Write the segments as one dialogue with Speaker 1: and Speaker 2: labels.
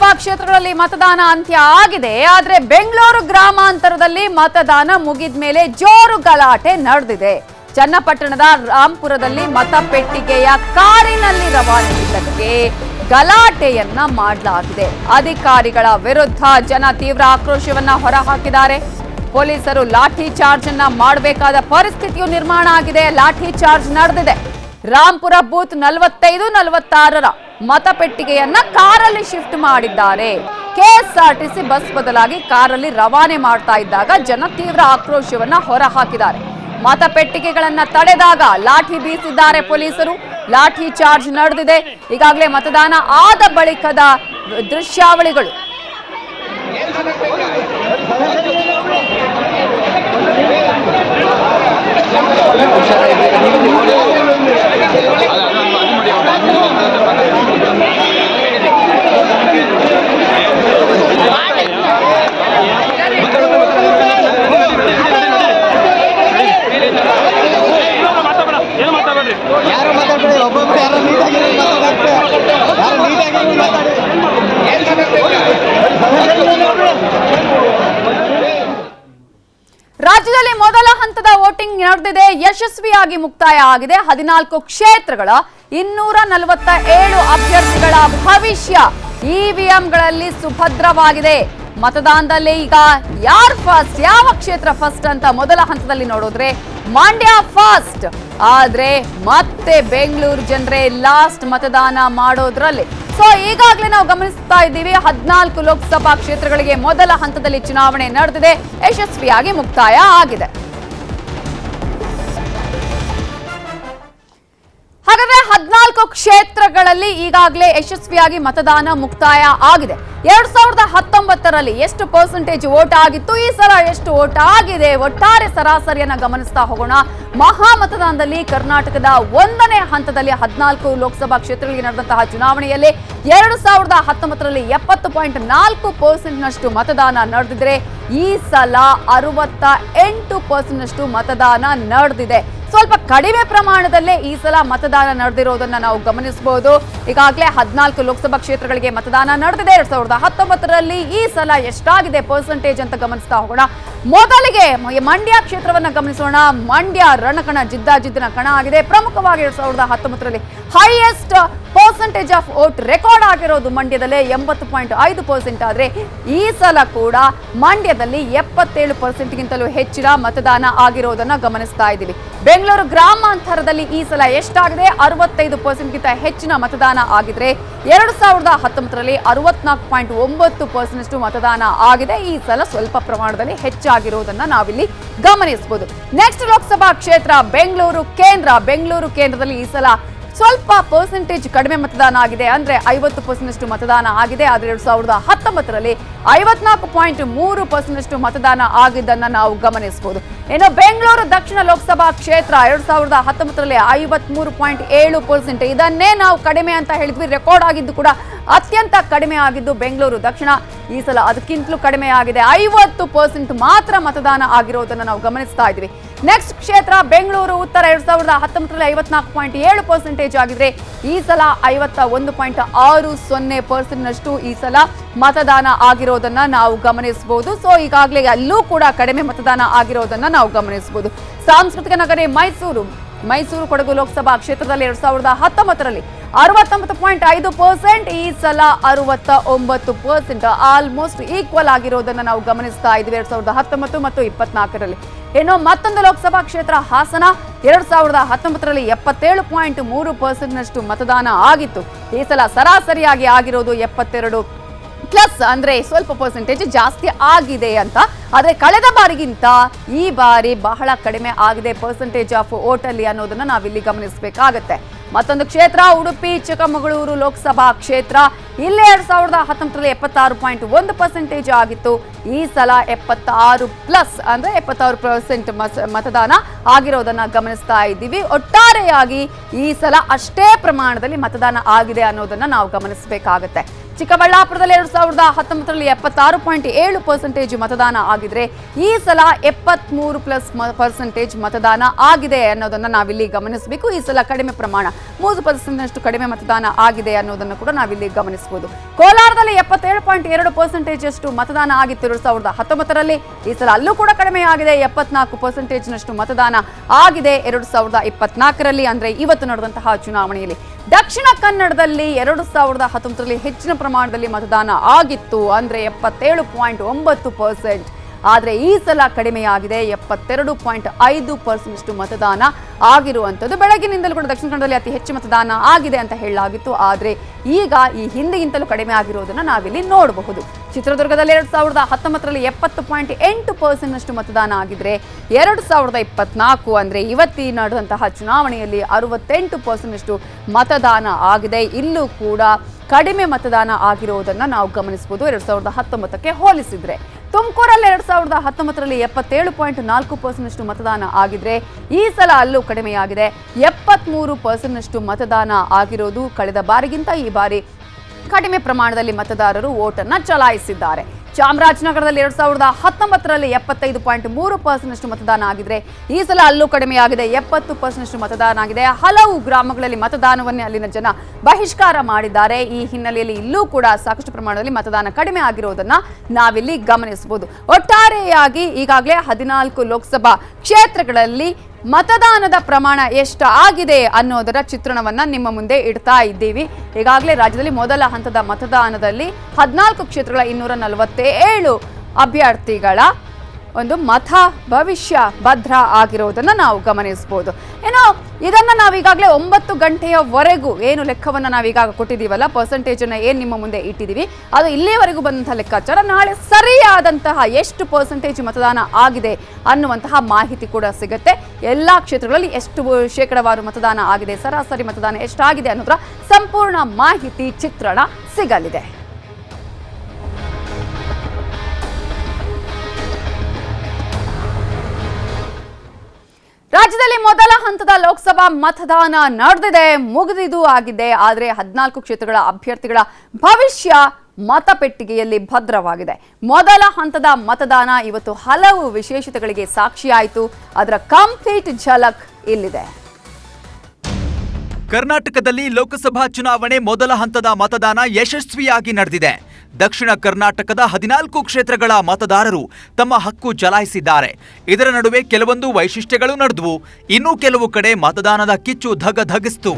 Speaker 1: ಲೋಕಸಭಾ ಕ್ಷೇತ್ರಗಳಲ್ಲಿ ಮತದಾನ ಅಂತ್ಯ ಆಗಿದೆ. ಆದರೆ ಬೆಂಗಳೂರು ಗ್ರಾಮಾಂತರದಲ್ಲಿ ಮತದಾನ ಮುಗಿದ ಮೇಲೆ ಜೋರು ಗಲಾಟೆ ನಡೆದಿದೆ. ಚನ್ನಪಟ್ಟಣದ ರಾಂಪುರದಲ್ಲಿ ಮತಪೆಟ್ಟಿಗೆಯ ಕಾರಿನಲ್ಲಿ ರವಾನಿಸಿದ್ದಕ್ಕೆ ಗಲಾಟೆಯನ್ನ ಮಾಡಲಾಗಿದೆ. ಅಧಿಕಾರಿಗಳ ವಿರುದ್ಧ ಜನ ತೀವ್ರ ಆಕ್ರೋಶವನ್ನ ಹೊರಹಾಕಿದ್ದಾರೆ. ಪೊಲೀಸರು ಲಾಠಿ ಚಾರ್ಜ್ ಅನ್ನ ಮಾಡಬೇಕಾದ ಪರಿಸ್ಥಿತಿಯು ನಿರ್ಮಾಣ ಆಗಿದೆ. ಲಾಠಿ ಚಾರ್ಜ್ ನಡೆದಿದೆ. ರಾಂಪುರ ಬೂತ್ 45-46ರ ಮತಪೆಟ್ಟಿಗೆಯನ್ನ ಕಾರಲ್ಲಿ ಶಿಫ್ಟ್ ಮಾಡಿದ್ದಾರೆ. ಕೆಎಸ್ಆರ್ಟಿಸಿ ಬಸ್ ಬದಲಾಗಿ ಕಾರಲ್ಲಿ ರವಾನೆ ಮಾಡ್ತಾ ಇದ್ದಾಗ ಜನ ತೀವ್ರ ಆಕ್ರೋಶವನ್ನ ಹೊರಹಾಕಿದ್ದಾರೆ. ಮತಪೆಟ್ಟಿಗೆಗಳನ್ನ ತಡೆದಾಗ ಲಾಠಿ ಬೀಸಿದ್ದಾರೆ ಪೊಲೀಸರು. ಲಾಠಿ ಚಾರ್ಜ್ ನಡೆದಿದೆ. ಈಗಾಗಲೇ ಮತದಾನ ಆದ ಬಳಿಕದ ದೃಶ್ಯಾವಳಿಗಳು. ರಾಜ್ಯದಲ್ಲಿ ಮೊದಲ ಹಂತದ ವೋಟಿಂಗ್ ನಡೆದಿದೆ. ಯಶಸ್ವಿಯಾಗಿ ಮುಕ್ತಾಯ ಆಗಿದೆ. 14 ಕ್ಷೇತ್ರಗಳ 247 ಅಭ್ಯರ್ಥಿಗಳ ಭವಿಷ್ಯ ಇವಿಎಂಗಳಲ್ಲಿ ಸುಭದ್ರವಾಗಿದೆ. ಮತದಾನದಲ್ಲಿ ಈಗ ಯಾರು ಫಸ್ಟ್, ಯಾವ ಕ್ಷೇತ್ರ ಫಸ್ಟ್ ಅಂತ ಮೊದಲ ಹಂತದಲ್ಲಿ ನೋಡಿದ್ರೆ ಮಂಡ್ಯ ಫಸ್ಟ್. ಆದ್ರೆ ಮತ್ತೆ ಬೆಂಗಳೂರು ಜನರೇ ಲಾಸ್ಟ್ ಮತದಾನ ಮಾಡೋದ್ರಲ್ಲಿ. ಸೊ ಈಗಾಗಲೇ ನಾವು ಗಮನಿಸ್ತಾ ಇದ್ದೀವಿ, 14 ಲೋಕಸಭಾ ಕ್ಷೇತ್ರಗಳಿಗೆ ಮೊದಲ ಹಂತದಲ್ಲಿ ಚುನಾವಣೆ ನಡೆದಿದೆ. ಯಶಸ್ವಿಯಾಗಿ ಮುಕ್ತಾಯ ಆಗಿದೆ. ಹಾಗಾದ್ರೆ 14 ಕ್ಷೇತ್ರಗಳಲ್ಲಿ ಈಗಾಗಲೇ ಯಶಸ್ವಿಯಾಗಿ ಮತದಾನ ಮುಕ್ತಾಯ ಆಗಿದೆ. 2019ರಲ್ಲಿ ಎಷ್ಟು ಪರ್ಸೆಂಟೇಜ್ ವೋಟ್ ಆಗಿತ್ತು, ಈ ಸಲ ಎಷ್ಟು ವೋಟ್ ಆಗಿದೆ, ಒಟ್ಟಾರೆ ಸರಾಸರಿಯನ್ನ ಗಮನಿಸ್ತಾ ಹೋಗೋಣ. ಮಹಾ ಮತದಾನದಲ್ಲಿ ಕರ್ನಾಟಕದ 1ನೇ ಹಂತದಲ್ಲಿ 14 ಲೋಕಸಭಾ ಕ್ಷೇತ್ರಗಳಿಗೆ ನಡೆದಂತಹ ಚುನಾವಣೆಯಲ್ಲಿ 2019ರಲ್ಲಿ 70.4% ಮತದಾನ ನಡೆದಿದ್ರೆ ಈ ಸಲ 68% ಮತದಾನ ನಡೆದಿದೆ. ಸ್ವಲ್ಪ ಕಡಿಮೆ ಪ್ರಮಾಣದಲ್ಲೇ ಈ ಸಲ ಮತದಾನ ನಡೆದಿರೋದನ್ನ ನಾವು ಗಮನಿಸಬಹುದು. ಈಗಾಗಲೇ 14 ಲೋಕಸಭಾ ಕ್ಷೇತ್ರಗಳಿಗೆ ಮತದಾನ ನಡೆದಿದೆ. 2019ರಲ್ಲಿ ಈ ಸಲ ಎಷ್ಟಾಗಿದೆ ಪರ್ಸೆಂಟೇಜ್ ಅಂತ ಗಮನಿಸ್ತಾ ಹೋಗೋಣ. ಮೊದಲಿಗೆ ಮಂಡ್ಯ ಕ್ಷೇತ್ರವನ್ನ ಗಮನಿಸೋಣ. ಮಂಡ್ಯ ರಣಕಣ, ಜಿದ್ದಾಜಿದ್ದಿನ ಕಣ ಆಗಿದೆ. ಪ್ರಮುಖವಾಗಿ 2019ರಲ್ಲಿ highest percentage of vote record ಆಗಿರೋದು ಮಂಡ್ಯದಲ್ಲೇ 80.5%. ಆದ್ರೆ ಈ ಸಲ ಕೂಡ ಮಂಡ್ಯದಲ್ಲಿ 77%ಗಿಂತಲೂ ಹೆಚ್ಚಿನ ಮತದಾನ ಆಗಿರೋದನ್ನ ಗಮನಿಸ್ತಾ ಇದ್ದೀವಿ. ಬೆಂಗಳೂರು ಗ್ರಾಮಾಂತರದಲ್ಲಿ ಈ ಸಲ ಎಷ್ಟಾಗಿದೆ, 65%ಗಿಂತ ಹೆಚ್ಚಿನ ಮತದಾನ ಆಗಿದ್ರೆ 2019ರಲ್ಲಿ 64.9% ಮತದಾನ ಆಗಿದೆ. ಈ ಸಲ ಸ್ವಲ್ಪ ಪ್ರಮಾಣದಲ್ಲಿ ಹೆಚ್ಚಾಗಿರೋದನ್ನ ನಾವಿಲ್ಲಿ ಗಮನಿಸಬಹುದು. ನೆಕ್ಸ್ಟ್ ಲೋಕಸಭಾ ಕ್ಷೇತ್ರ ಬೆಂಗಳೂರು ಕೇಂದ್ರ. ಬೆಂಗಳೂರು ಕೇಂದ್ರದಲ್ಲಿ ಈ ಸಲ ಸ್ವಲ್ಪ ಪರ್ಸೆಂಟೇಜ್ ಕಡಿಮೆ ಮತದಾನ ಆಗಿದೆ. ಅಂದ್ರೆ 50% ಮತದಾನ ಆಗಿದೆ. ಆದ್ರೆ 2019ರಲ್ಲಿ 54.3% ಮತದಾನ ಆಗಿದ್ದನ್ನ ನಾವು ಗಮನಿಸಬಹುದು. ಇನ್ನು ಬೆಂಗಳೂರು ದಕ್ಷಿಣ ಲೋಕಸಭಾ ಕ್ಷೇತ್ರ 2019ರಲ್ಲಿ 53.7%. ಇದನ್ನೇ ನಾವು ಕಡಿಮೆ ಅಂತ ಹೇಳಿದ್ವಿ. ರೆಕಾರ್ಡ್ ಆಗಿದ್ದು ಕೂಡ ಅತ್ಯಂತ ಕಡಿಮೆ ಆಗಿದ್ದು ಬೆಂಗಳೂರು ದಕ್ಷಿಣ. ಈ ಸಲ ಅದಕ್ಕಿಂತಲೂ ಕಡಿಮೆ ಆಗಿದೆ. 50% ಮಾತ್ರ ಮತದಾನ ಆಗಿರೋದನ್ನ ನಾವು ಗಮನಿಸ್ತಾ ಇದ್ವಿ. ನೆಕ್ಸ್ಟ್ ಕ್ಷೇತ್ರ ಬೆಂಗಳೂರು ಉತ್ತರ. 2019ರಲ್ಲಿ 54.7% ಆಗಿದ್ರೆ ಈ ಸಲ 51.60% ಈ ಸಲ ಮತದಾನ ಆಗಿರೋದನ್ನ ನಾವು ಗಮನಿಸಬಹುದು. ಸೊ ಈಗಾಗಲೇ ಅಲ್ಲೂ ಕೂಡ ಕಡಿಮೆ ಮತದಾನ ಆಗಿರೋದನ್ನ ನಾವು ಗಮನಿಸಬಹುದು. ಸಾಂಸ್ಕೃತಿಕ ನಗರಿ ಮೈಸೂರು ಕೊಡಗು ಲೋಕಸಭಾ ಕ್ಷೇತ್ರದಲ್ಲಿ 2019ರಲ್ಲಿ 69.5%, ಈ ಸಲ 69%. ಆಲ್ಮೋಸ್ಟ್ ಈಕ್ವಲ್ ಆಗಿರೋದನ್ನ ನಾವು ಗಮನಿಸ್ತಾ ಇದ್ವಿ 2019 ಮತ್ತು 2024ರಲ್ಲಿ. ಇನ್ನು ಮತ್ತೊಂದು ಲೋಕಸಭಾ ಕ್ಷೇತ್ರ ಹಾಸನ. 2019ರಲ್ಲಿ 77.3% ಮತದಾನ ಆಗಿತ್ತು. ಈ ಸಲ ಸರಾಸರಿಯಾಗಿ ಆಗಿರೋದು 72+, ಅಂದ್ರೆ ಸ್ವಲ್ಪ ಪರ್ಸೆಂಟೇಜ್ ಜಾಸ್ತಿ ಆಗಿದೆ ಅಂತ. ಆದ್ರೆ ಕಳೆದ ಬಾರಿಗಿಂತ ಈ ಬಾರಿ ಬಹಳ ಕಡಿಮೆ ಆಗಿದೆ ಪರ್ಸೆಂಟೇಜ್ ಆಫ್ ವೋಟ್ ಅಲ್ಲಿ ಅನ್ನೋದನ್ನ ನಾವಿಲ್ಲಿ ಗಮನಿಸಬೇಕಾಗತ್ತೆ. ಮತ್ತೊಂದು ಕ್ಷೇತ್ರ ಉಡುಪಿ ಚಿಕ್ಕಮಗಳೂರು ಲೋಕಸಭಾ ಕ್ಷೇತ್ರ. ಇಲ್ಲಿ 2019ರಲ್ಲಿ 76.1% ಆಗಿತ್ತು. ಈ ಸಲ 76+, ಅಂದ್ರೆ 76% ಮತದಾನ ಆಗಿರೋದನ್ನ ಗಮನಿಸ್ತಾ ಇದ್ದೀವಿ. ಒಟ್ಟಾರೆಯಾಗಿ ಈ ಸಲ ಅಷ್ಟೇ ಪ್ರಮಾಣದಲ್ಲಿ ಮತದಾನ ಆಗಿದೆ ಅನ್ನೋದನ್ನ ನಾವು ಗಮನಿಸಬೇಕಾಗತ್ತೆ. ಚಿಕ್ಕಬಳ್ಳಾಪುರದಲ್ಲಿ 2019ರಲ್ಲಿ 76.7% ಮತದಾನ ಆಗಿದ್ರೆ ಈ ಸಲ 73% ಮತದಾನ ಆಗಿದೆ ಅನ್ನೋದನ್ನ ನಾವಿಲ್ಲಿ ಗಮನಿಸಬೇಕು. ಈ ಸಲ ಕಡಿಮೆ ಪ್ರಮಾಣ 3% ಕಡಿಮೆ ಮತದಾನ ಆಗಿದೆ ಅನ್ನೋದನ್ನು ಕೂಡ ನಾವಿಲ್ಲಿ ಗಮನಿಸಬಹುದು. ಕೋಲಾರದಲ್ಲಿ 77.2% ಮತದಾನ ಆಗಿತ್ತು 2019ರಲ್ಲಿ. ಈ ಸಲ ಅಲ್ಲೂ ಕೂಡ ಕಡಿಮೆ ಆಗಿದೆ, 74% ಮತದಾನ ಆಗಿದೆ 2024ರಲ್ಲಿ, ಅಂದ್ರೆ ಇವತ್ತು ನಡೆದಂತಹ ಚುನಾವಣೆಯಲ್ಲಿ. ದಕ್ಷಿಣ ಕನ್ನಡದಲ್ಲಿ 2019ರಲ್ಲಿ ಹೆಚ್ಚಿನ ಪ್ರಮಾಣದಲ್ಲಿ ಮತದಾನ ಆಗಿತ್ತು, ಅಂದ್ರೆ 77.9%. ಆದರೆ ಈ ಸಲ ಕಡಿಮೆಯಾಗಿದೆ, 72.5% ಮತದಾನ ಆಗಿರುವಂಥದ್ದು. ಬೆಳಗಿನಿಂದಲೂ ಕೂಡ ದಕ್ಷಿಣ ಕನ್ನಡದಲ್ಲಿ ಅತಿ ಹೆಚ್ಚು ಮತದಾನ ಆಗಿದೆ ಅಂತ ಹೇಳಲಾಗಿತ್ತು, ಆದರೆ ಈಗ ಈ ಹಿಂದಿಗಿಂತಲೂ ಕಡಿಮೆ ಆಗಿರೋದನ್ನು ನಾವಿಲ್ಲಿ ನೋಡಬಹುದು. ಚಿತ್ರದುರ್ಗದಲ್ಲಿ 2019ರಲ್ಲಿ 70.8% ಮತದಾನ ಆಗಿದ್ರೆ 2024 ಅಂದ್ರೆ ಇವತ್ತಿ ನಡೆದಂತಹ ಚುನಾವಣೆಯಲ್ಲಿ 68% ಮತದಾನ ಆಗಿದೆ. ಇಲ್ಲೂ ಕೂಡ ಕಡಿಮೆ ಮತದಾನ ಆಗಿರುವುದನ್ನು ನಾವು ಗಮನಿಸಬಹುದು 2019ಕ್ಕೆ ಹೋಲಿಸಿದ್ರೆ. ತುಮಕೂರಲ್ಲಿ 2019ರಲ್ಲಿ 77.4% ಮತದಾನ ಆಗಿದ್ರೆ ಈ ಸಲ ಅಲ್ಲೂ ಕಡಿಮೆಯಾಗಿದೆ, 73% ಮತದಾನ ಆಗಿರೋದು. ಕಳೆದ ಬಾರಿಗಿಂತ ಈ ಬಾರಿ ಕಡಿಮೆ ಪ್ರಮಾಣದಲ್ಲಿ ಮತದಾರರು ವೋಟನ್ನು ಚಲಾಯಿಸಿದ್ದಾರೆ. ಚಾಮರಾಜನಗರದಲ್ಲಿ 2019ರಲ್ಲಿ 75.3% ಮತದಾನ ಆಗಿದ್ರೆ ಈ ಸಲ ಅಲ್ಲೂ ಕಡಿಮೆಯಾಗಿದೆ, 70% ಮತದಾನ ಆಗಿದೆ. ಹಲವು ಗ್ರಾಮಗಳಲ್ಲಿ ಮತದಾನವನ್ನೇ ಅಲ್ಲಿನ ಜನ ಬಹಿಷ್ಕಾರ ಮಾಡಿದ್ದಾರೆ. ಈ ಹಿನ್ನೆಲೆಯಲ್ಲಿ ಇಲ್ಲೂ ಕೂಡ ಸಾಕಷ್ಟು ಪ್ರಮಾಣದಲ್ಲಿ ಮತದಾನ ಕಡಿಮೆ ಆಗಿರೋದನ್ನ ನಾವಿಲ್ಲಿ ಗಮನಿಸಬಹುದು. ಒಟ್ಟಾರೆಯಾಗಿ ಈಗಾಗಲೇ 14 ಲೋಕಸಭಾ ಕ್ಷೇತ್ರಗಳಲ್ಲಿ ಮತದಾನದ ಪ್ರಮಾಣ ಎಷ್ಟು ಆಗಿದೆ ಅನ್ನೋದರ ಚಿತ್ರಣವನ್ನ ನಿಮ್ಮ ಮುಂದೆ ಇಡ್ತಾ ಇದ್ದೀವಿ. ಈಗಾಗಲೇ ರಾಜ್ಯದಲ್ಲಿ ಮೊದಲ ಹಂತದ ಮತದಾನದಲ್ಲಿ 14 ಕ್ಷೇತ್ರಗಳ 247 ಅಭ್ಯರ್ಥಿಗಳ ಒಂದು ಮತ ಭವಿಷ್ಯ ಭದ್ರ ಆಗಿರೋದನ್ನ ನಾವು ಗಮನಿಸಬಹುದು. ಏನೋ ಇದನ್ನ ನಾವೀಗಾಗಲೇ 9 ಗಂಟೆಯವರೆಗೂ ಏನು ಲೆಕ್ಕವನ್ನ ನಾವೀಗಾಗ ಕೊಟ್ಟಿದ್ದೀವಲ್ಲ, ಪರ್ಸೆಂಟೇಜ್ ಅನ್ನ ಏನು ನಿಮ್ಮ ಮುಂದೆ ಇಟ್ಟಿದ್ದೀವಿ, ಅದು ಇಲ್ಲಿಯವರೆಗೂ ಬಂದಂತಹ ಲೆಕ್ಕಾಚಾರ. ನಾಳೆ ಸರಿಯಾದಂತಹ ಎಷ್ಟು ಪರ್ಸೆಂಟೇಜ್ ಮತದಾನ ಆಗಿದೆ ಅನ್ನುವಂತಹ ಮಾಹಿತಿ ಕೂಡ ಸಿಗುತ್ತೆ. ಎಲ್ಲಾ ಕ್ಷೇತ್ರಗಳಲ್ಲಿ ಎಷ್ಟು ಶೇಕಡಾವಾರು ಮತದಾನ ಆಗಿದೆ, ಸರಾಸರಿ ಮತದಾನ ಎಷ್ಟಾಗಿದೆ ಅನ್ನೋದರ ಸಂಪೂರ್ಣ ಮಾಹಿತಿ ಚಿತ್ರಣ ಸಿಗಲಿದೆ. ರಾಜ್ಯದಲ್ಲಿ ಮೊದಲ ಹಂತದ ಲೋಕಸಭಾ ಮತದಾನ ನಡೆದಿದೆ, ಮುಗಿದಿದ್ದು ಆಗಿದೆ. ಆದರೆ 14 ಕ್ಷೇತ್ರಗಳ ಅಭ್ಯರ್ಥಿಗಳ ಭವಿಷ್ಯ ಮತಪೆಟ್ಟಿಗೆಯಲ್ಲಿ ಭದ್ರವಾಗಿದೆ. ಮೊದಲ ಹಂತದ ಮತದಾನ ಇವತ್ತು ಹಲವು ವಿಶೇಷತೆಗಳಿಗೆ ಸಾಕ್ಷಿಯಾಯಿತು. ಅದರ ಕಂಪ್ಲೀಟ್ ಝಲಕ್ ಇಲ್ಲಿದೆ.
Speaker 2: ಕರ್ನಾಟಕದಲ್ಲಿ ಲೋಕಸಭಾ ಚುನಾವಣೆ ಮೊದಲ ಹಂತದ ಮತದಾನ ಯಶಸ್ವಿಯಾಗಿ ನಡೆದಿದೆ. ದಕ್ಷಿಣ ಕರ್ನಾಟಕದ 14 ಕ್ಷೇತ್ರಗಳ ಮತದಾರರು ತಮ್ಮ ಹಕ್ಕು ಚಲಾಯಿಸಿದ್ದಾರೆ. ಇದರ ನಡುವೆ ಕೆಲವೊಂದು ವೈಶಿಷ್ಟ್ಯಗಳು ನಡೆದವು, ಇನ್ನೂ ಕೆಲವು ಕಡೆ ಮತದಾನದ ಕಿಚ್ಚು ಧಗಧಗಿಸಿತು.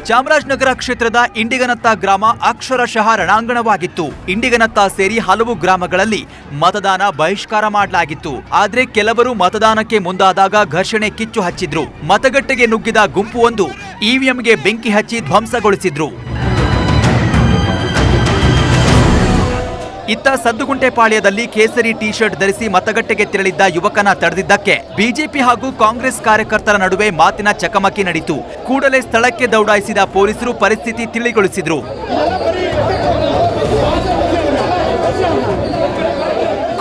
Speaker 2: ಚಾಮರಾಜನಗರ ಕ್ಷೇತ್ರದ ಇಂಡಿಗನತ್ತ ಗ್ರಾಮ ಅಕ್ಷರಶಃ ರಣಾಂಗಣವಾಗಿತ್ತು. ಇಂಡಿಗನತ್ತ ಸೇರಿ ಹಲವು ಗ್ರಾಮಗಳಲ್ಲಿ ಮತದಾನ ಬಹಿಷ್ಕಾರ ಮಾಡಲಾಗಿತ್ತು. ಆದ್ರೆ ಕೆಲವರು ಮತದಾನಕ್ಕೆ ಮುಂದಾದಾಗ ಘರ್ಷಣೆ ಕಿಚ್ಚು ಹಚ್ಚಿದ್ರು. ಮತಗಟ್ಟೆಗೆ ನುಗ್ಗಿದ ಗುಂಪುವೊಂದು ಇವಿಎಂಗೆ ಬೆಂಕಿ ಹಚ್ಚಿ ಧ್ವಂಸಗೊಳಿಸಿದ್ರು. ಇತ್ತ ಸದ್ದುಗುಂಟೆಪಾಳ್ಯದಲ್ಲಿ ಕೇಸರಿ ಟಿ ಶರ್ಟ್ ಧರಿಸಿ ಮತಗಟ್ಟೆಗೆ ತೆರಳಿದ್ದ ಯುವಕನ ತಡೆದಿದ್ದಕ್ಕೆ ಬಿಜೆಪಿ ಹಾಗೂ ಕಾಂಗ್ರೆಸ್ ಕಾರ್ಯಕರ್ತರ ನಡುವೆ ಮಾತಿನ ಚಕಮಕಿ ನಡೆಯಿತು. ಕೂಡಲೇ ಸ್ಥಳಕ್ಕೆ ದೌಡಾಯಿಸಿದ ಪೊಲೀಸರು ಪರಿಸ್ಥಿತಿ ತಿಳಿಗೊಳಿಸಿದ್ರು.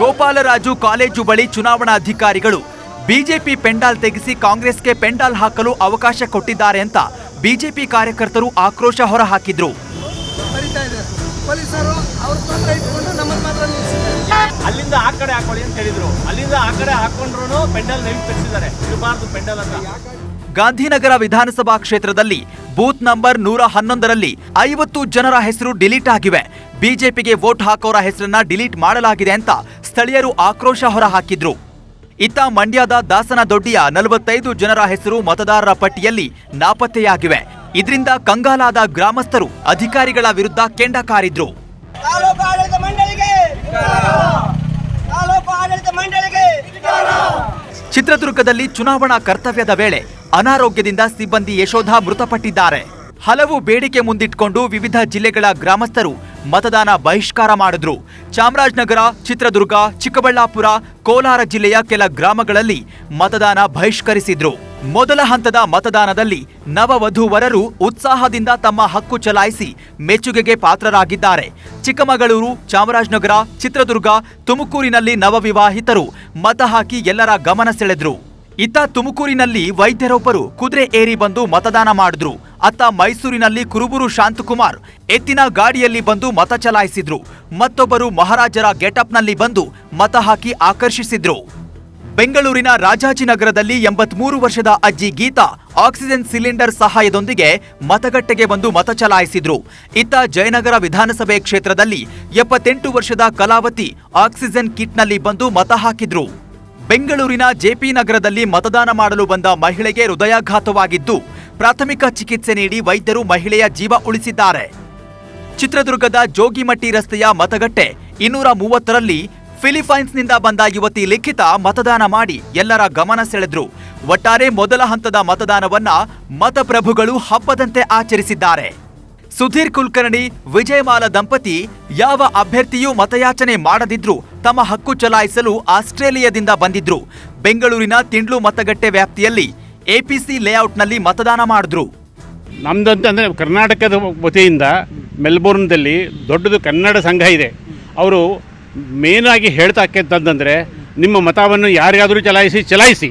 Speaker 2: ಗೋಪಾಲರಾಜು ಕಾಲೇಜು ಬಳಿ ಚುನಾವಣಾಧಿಕಾರಿಗಳು ಬಿಜೆಪಿ ಪೆಂಡಾಲ್ ತೆಗೆಸಿ ಕಾಂಗ್ರೆಸ್ಗೆ ಪೆಂಡಾಲ್ ಹಾಕಲು ಅವಕಾಶ ಕೊಟ್ಟಿದ್ದಾರೆ ಅಂತ ಬಿಜೆಪಿ ಕಾರ್ಯಕರ್ತರು ಆಕ್ರೋಶ ಹೊರಹಾಕಿದ್ರು.
Speaker 3: ಅಲ್ಲಿಂದ ಆ ಕಡೆ ಹಾಕೊಳ್ಳಿ ಅಂತ ಹೇಳಿದ್ರು. ಅಲ್ಲಿಂದ ಆ ಕಡೆ ಹಾಕೊಂಡ್ರು ಪೆಂಡಲ್ ನೆನಪಿಸಿದ್ದಾರೆ, ಇರಬಾರ್ದು ಪೆಂಡಲ್ ಅಂತ.
Speaker 2: ಗಾಂಧಿನಗರ ವಿಧಾನಸಭಾ ಕ್ಷೇತ್ರದಲ್ಲಿ ಬೂತ್ ನಂಬರ್ 111ರಲ್ಲಿ 50 ಜನರ ಹೆಸರು ಡಿಲೀಟ್ ಆಗಿವೆ. ಬಿಜೆಪಿಗೆ ವೋಟ್ ಹಾಕೋರ ಹೆಸರನ್ನ ಡಿಲೀಟ್ ಮಾಡಲಾಗಿದೆ ಅಂತ ಸ್ಥಳೀಯರು ಆಕ್ರೋಶ ಹೊರಹಾಕಿದ್ರು. ಇತ್ತ ಮಂಡ್ಯದ ದಾಸನದೊಡ್ಡಿಯ 45 ಜನರ ಹೆಸರು ಮತದಾರರ ಪಟ್ಟಿಯಲ್ಲಿ ನಾಪತ್ತೆಯಾಗಿವೆ. ಇದರಿಂದ ಕಂಗಾಲಾದ ಗ್ರಾಮಸ್ಥರು ಅಧಿಕಾರಿಗಳ ವಿರುದ್ಧ ಕೆಂಡ ಕಾರಿದ್ರು. ಚಿತ್ರದುರ್ಗದಲ್ಲಿ ಚುನಾವಣಾ ಕರ್ತವ್ಯದ ವೇಳೆ ಅನಾರೋಗ್ಯದಿಂದ ಸಿಬ್ಬಂದಿ ಯಶೋಧ ಮೃತಪಟ್ಟಿದ್ದಾರೆ. ಹಲವು ಬೇಡಿಕೆ ಮುಂದಿಟ್ಕೊಂಡು ವಿವಿಧ ಜಿಲ್ಲೆಗಳ ಗ್ರಾಮಸ್ಥರು ಮತದಾನ ಬಹಿಷ್ಕಾರ ಮಾಡಿದ್ರು. ಚಾಮರಾಜನಗರ, ಚಿತ್ರದುರ್ಗ, ಚಿಕ್ಕಬಳ್ಳಾಪುರ, ಕೋಲಾರ ಜಿಲ್ಲೆಯ ಕೆಲ ಗ್ರಾಮಗಳಲ್ಲಿ ಮತದಾನ ಬಹಿಷ್ಕರಿಸಿದ್ರು. ಮೊದಲ ಹಂತದ ಮತದಾನದಲ್ಲಿ ನವವಧೂವರರು ಉತ್ಸಾಹದಿಂದ ತಮ್ಮ ಹಕ್ಕು ಚಲಾಯಿಸಿ ಮೆಚ್ಚುಗೆಗೆ ಪಾತ್ರರಾಗಿದ್ದಾರೆ. ಚಿಕ್ಕಮಗಳೂರು, ಚಾಮರಾಜನಗರ, ಚಿತ್ರದುರ್ಗ, ತುಮಕೂರಿನಲ್ಲಿ ನವವಿವಾಹಿತರು ಮತ ಹಾಕಿ ಎಲ್ಲರ ಗಮನ ಸೆಳೆದ್ರು. ಇತ್ತ ತುಮಕೂರಿನಲ್ಲಿ ವೈದ್ಯರೊಬ್ಬರು ಕುದುರೆ ಏರಿ ಬಂದು ಮತದಾನ ಮಾಡಿದ್ರು. ಅತ್ತ ಮೈಸೂರಿನಲ್ಲಿ ಕುರುಬೂರು ಶಾಂತಕುಮಾರ್ ಎತ್ತಿನ ಗಾಡಿಯಲ್ಲಿ ಬಂದು ಮತ ಚಲಾಯಿಸಿದ್ರು. ಮತ್ತೊಬ್ಬರು ಮಹಾರಾಜರ ಗೆಟಪ್ನಲ್ಲಿ ಬಂದು ಮತ ಹಾಕಿ ಆಕರ್ಷಿಸಿದ್ರು. ಬೆಂಗಳೂರಿನ ರಾಜಾಜಿನಗರದಲ್ಲಿ 83 ವರ್ಷದ ಅಜ್ಜಿ ಗೀತಾ ಆಕ್ಸಿಜನ್ ಸಿಲಿಂಡರ್ ಸಹಾಯದೊಂದಿಗೆ ಮತಗಟ್ಟೆಗೆ ಬಂದು ಮತ ಚಲಾಯಿಸಿದ್ರು. ಇತ್ತ ಜಯನಗರ ವಿಧಾನಸಭೆ ಕ್ಷೇತ್ರದಲ್ಲಿ 78 ವರ್ಷದ ಕಲಾವತಿ ಆಕ್ಸಿಜನ್ ಕಿಟ್ನಲ್ಲಿ ಬಂದು ಮತ ಹಾಕಿದ್ರು. ಬೆಂಗಳೂರಿನ ಜೆಪಿ ನಗರದಲ್ಲಿ ಮತದಾನ ಮಾಡಲು ಬಂದ ಮಹಿಳೆಗೆ ಹೃದಯಾಘಾತವಾಗಿದ್ದು ಪ್ರಾಥಮಿಕ ಚಿಕಿತ್ಸೆ ನೀಡಿ ವೈದ್ಯರು ಮಹಿಳೆಯ ಜೀವ ಉಳಿಸಿದ್ದಾರೆ. ಚಿತ್ರದುರ್ಗದ ಜೋಗಿಮಟ್ಟಿ ರಸ್ತೆಯ ಮತಗಟ್ಟೆ 230ರಲ್ಲಿ ಫಿಲಿಪೈನ್ಸ್ನಿಂದ ಬಂದ ಯುವತಿ ಲಿಖಿತ ಮತದಾನ ಮಾಡಿ ಎಲ್ಲರ ಗಮನ ಸೆಳೆದ್ರು. ಒಟ್ಟಾರೆ ಮೊದಲ ಹಂತದ ಮತದಾನವನ್ನ ಮತಪ್ರಭುಗಳು ಹಬ್ಬದಂತೆ ಆಚರಿಸಿದ್ದಾರೆ. ಸುಧೀರ್ ಕುಲಕರ್ಣಿ, ವಿಜಯಮಾಲಾ ದಂಪತಿ ಯಾವ ಅಭ್ಯರ್ಥಿಯೂ ಮತಯಾಚನೆ ಮಾಡದಿದ್ರು ತಮ್ಮ ಹಕ್ಕು ಚಲಾಯಿಸಲು ಆಸ್ಟ್ರೇಲಿಯಾದಿಂದ ಬಂದಿದ್ರು. ಬೆಂಗಳೂರಿನ ತಿಂಡ್ಲು ಮತಗಟ್ಟೆ ವ್ಯಾಪ್ತಿಯಲ್ಲಿ ಎಪಿಸಿ ಲೇಔಟ್ನಲ್ಲಿ ಮತದಾನ ಮಾಡಿದ್ರು.
Speaker 4: ನಮ್ದಂತಂದರೆ ಕರ್ನಾಟಕದ ವತಿಯಿಂದ ಮೆಲ್ಬೋರ್ನ್ದಲ್ಲಿ ದೊಡ್ಡದು ಕನ್ನಡ ಸಂಘ ಇದೆ. ಅವರು ಮೇನಾಗಿ ಹೇಳ್ತಕ್ಕಂಥದ್ದಂದರೆ ನಿಮ್ಮ ಮತವನ್ನು ಯಾರಿಗಾದರೂ ಚಲಾಯಿಸಿ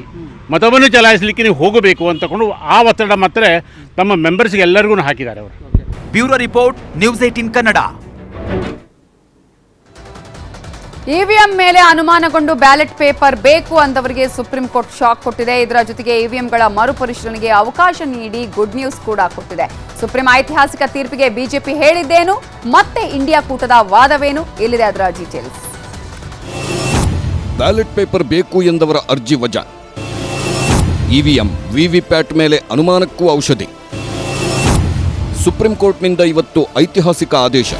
Speaker 4: ಮತವನ್ನು ಚಲಾಯಿಸಲಿಕ್ಕೆ ನೀವು ಹೋಗಬೇಕು ಅಂತಕೊಂಡು ಆ ಒತ್ತಡ ಮಾತ್ರ ತಮ್ಮ ಮೆಂಬರ್ಸ್ಗೆ ಎಲ್ಲರಿಗೂ ಹಾಕಿದ್ದಾರೆ ಅವರು.
Speaker 2: Bureau report, news 18 Kannada.
Speaker 1: EVM ಮೇಲೆ ಅನುಮಾನಗೊಂಡು ಬ್ಯಾಲೆಟ್ ಪೇಪರ್ ಬೇಕು ಅಂದವರಿಗೆ ಸುಪ್ರೀಂ ಕೋರ್ಟ್ ಶಾಕ್ ಕೊಟ್ಟಿದೆ. ಇದರ ಜೊತೆಗೆ ಇವಿಎಂಗಳ ಮರುಪರಿಶೀಲನೆಗೆ ಅವಕಾಶ ನೀಡಿ ಗುಡ್ ನ್ಯೂಸ್ ಕೂಡ ಕೊಟ್ಟಿದೆ. ಸುಪ್ರೀಂ ಐತಿಹಾಸಿಕ ತೀರ್ಪಿಗೆ ಬಿಜೆಪಿ ಹೇಳಿದ್ದೇನು, ಮತ್ತೆ ಇಂಡಿಯಾ ಕೂಟದ ವಾದವೇನು, ಇಲ್ಲಿದೆ ಅದರ ಡೀಟೇಲ್ಸ್.
Speaker 5: ಬ್ಯಾಲೆಟ್ ಪೇಪರ್ ಬೇಕು ಎಂದವರ ಅರ್ಜಿ ವಜಾ. ಇವಿಎಂ ವಿವಿಪ್ಯಾಟ್ ಮೇಲೆ ಅನುಮಾನಕ್ಕೂ ಔಷಧಿ. ಸುಪ್ರೀಂ ಕೋರ್ಟ್ನಿಂದ ಇವತ್ತು ಐತಿಹಾಸಿಕ ಆದೇಶ.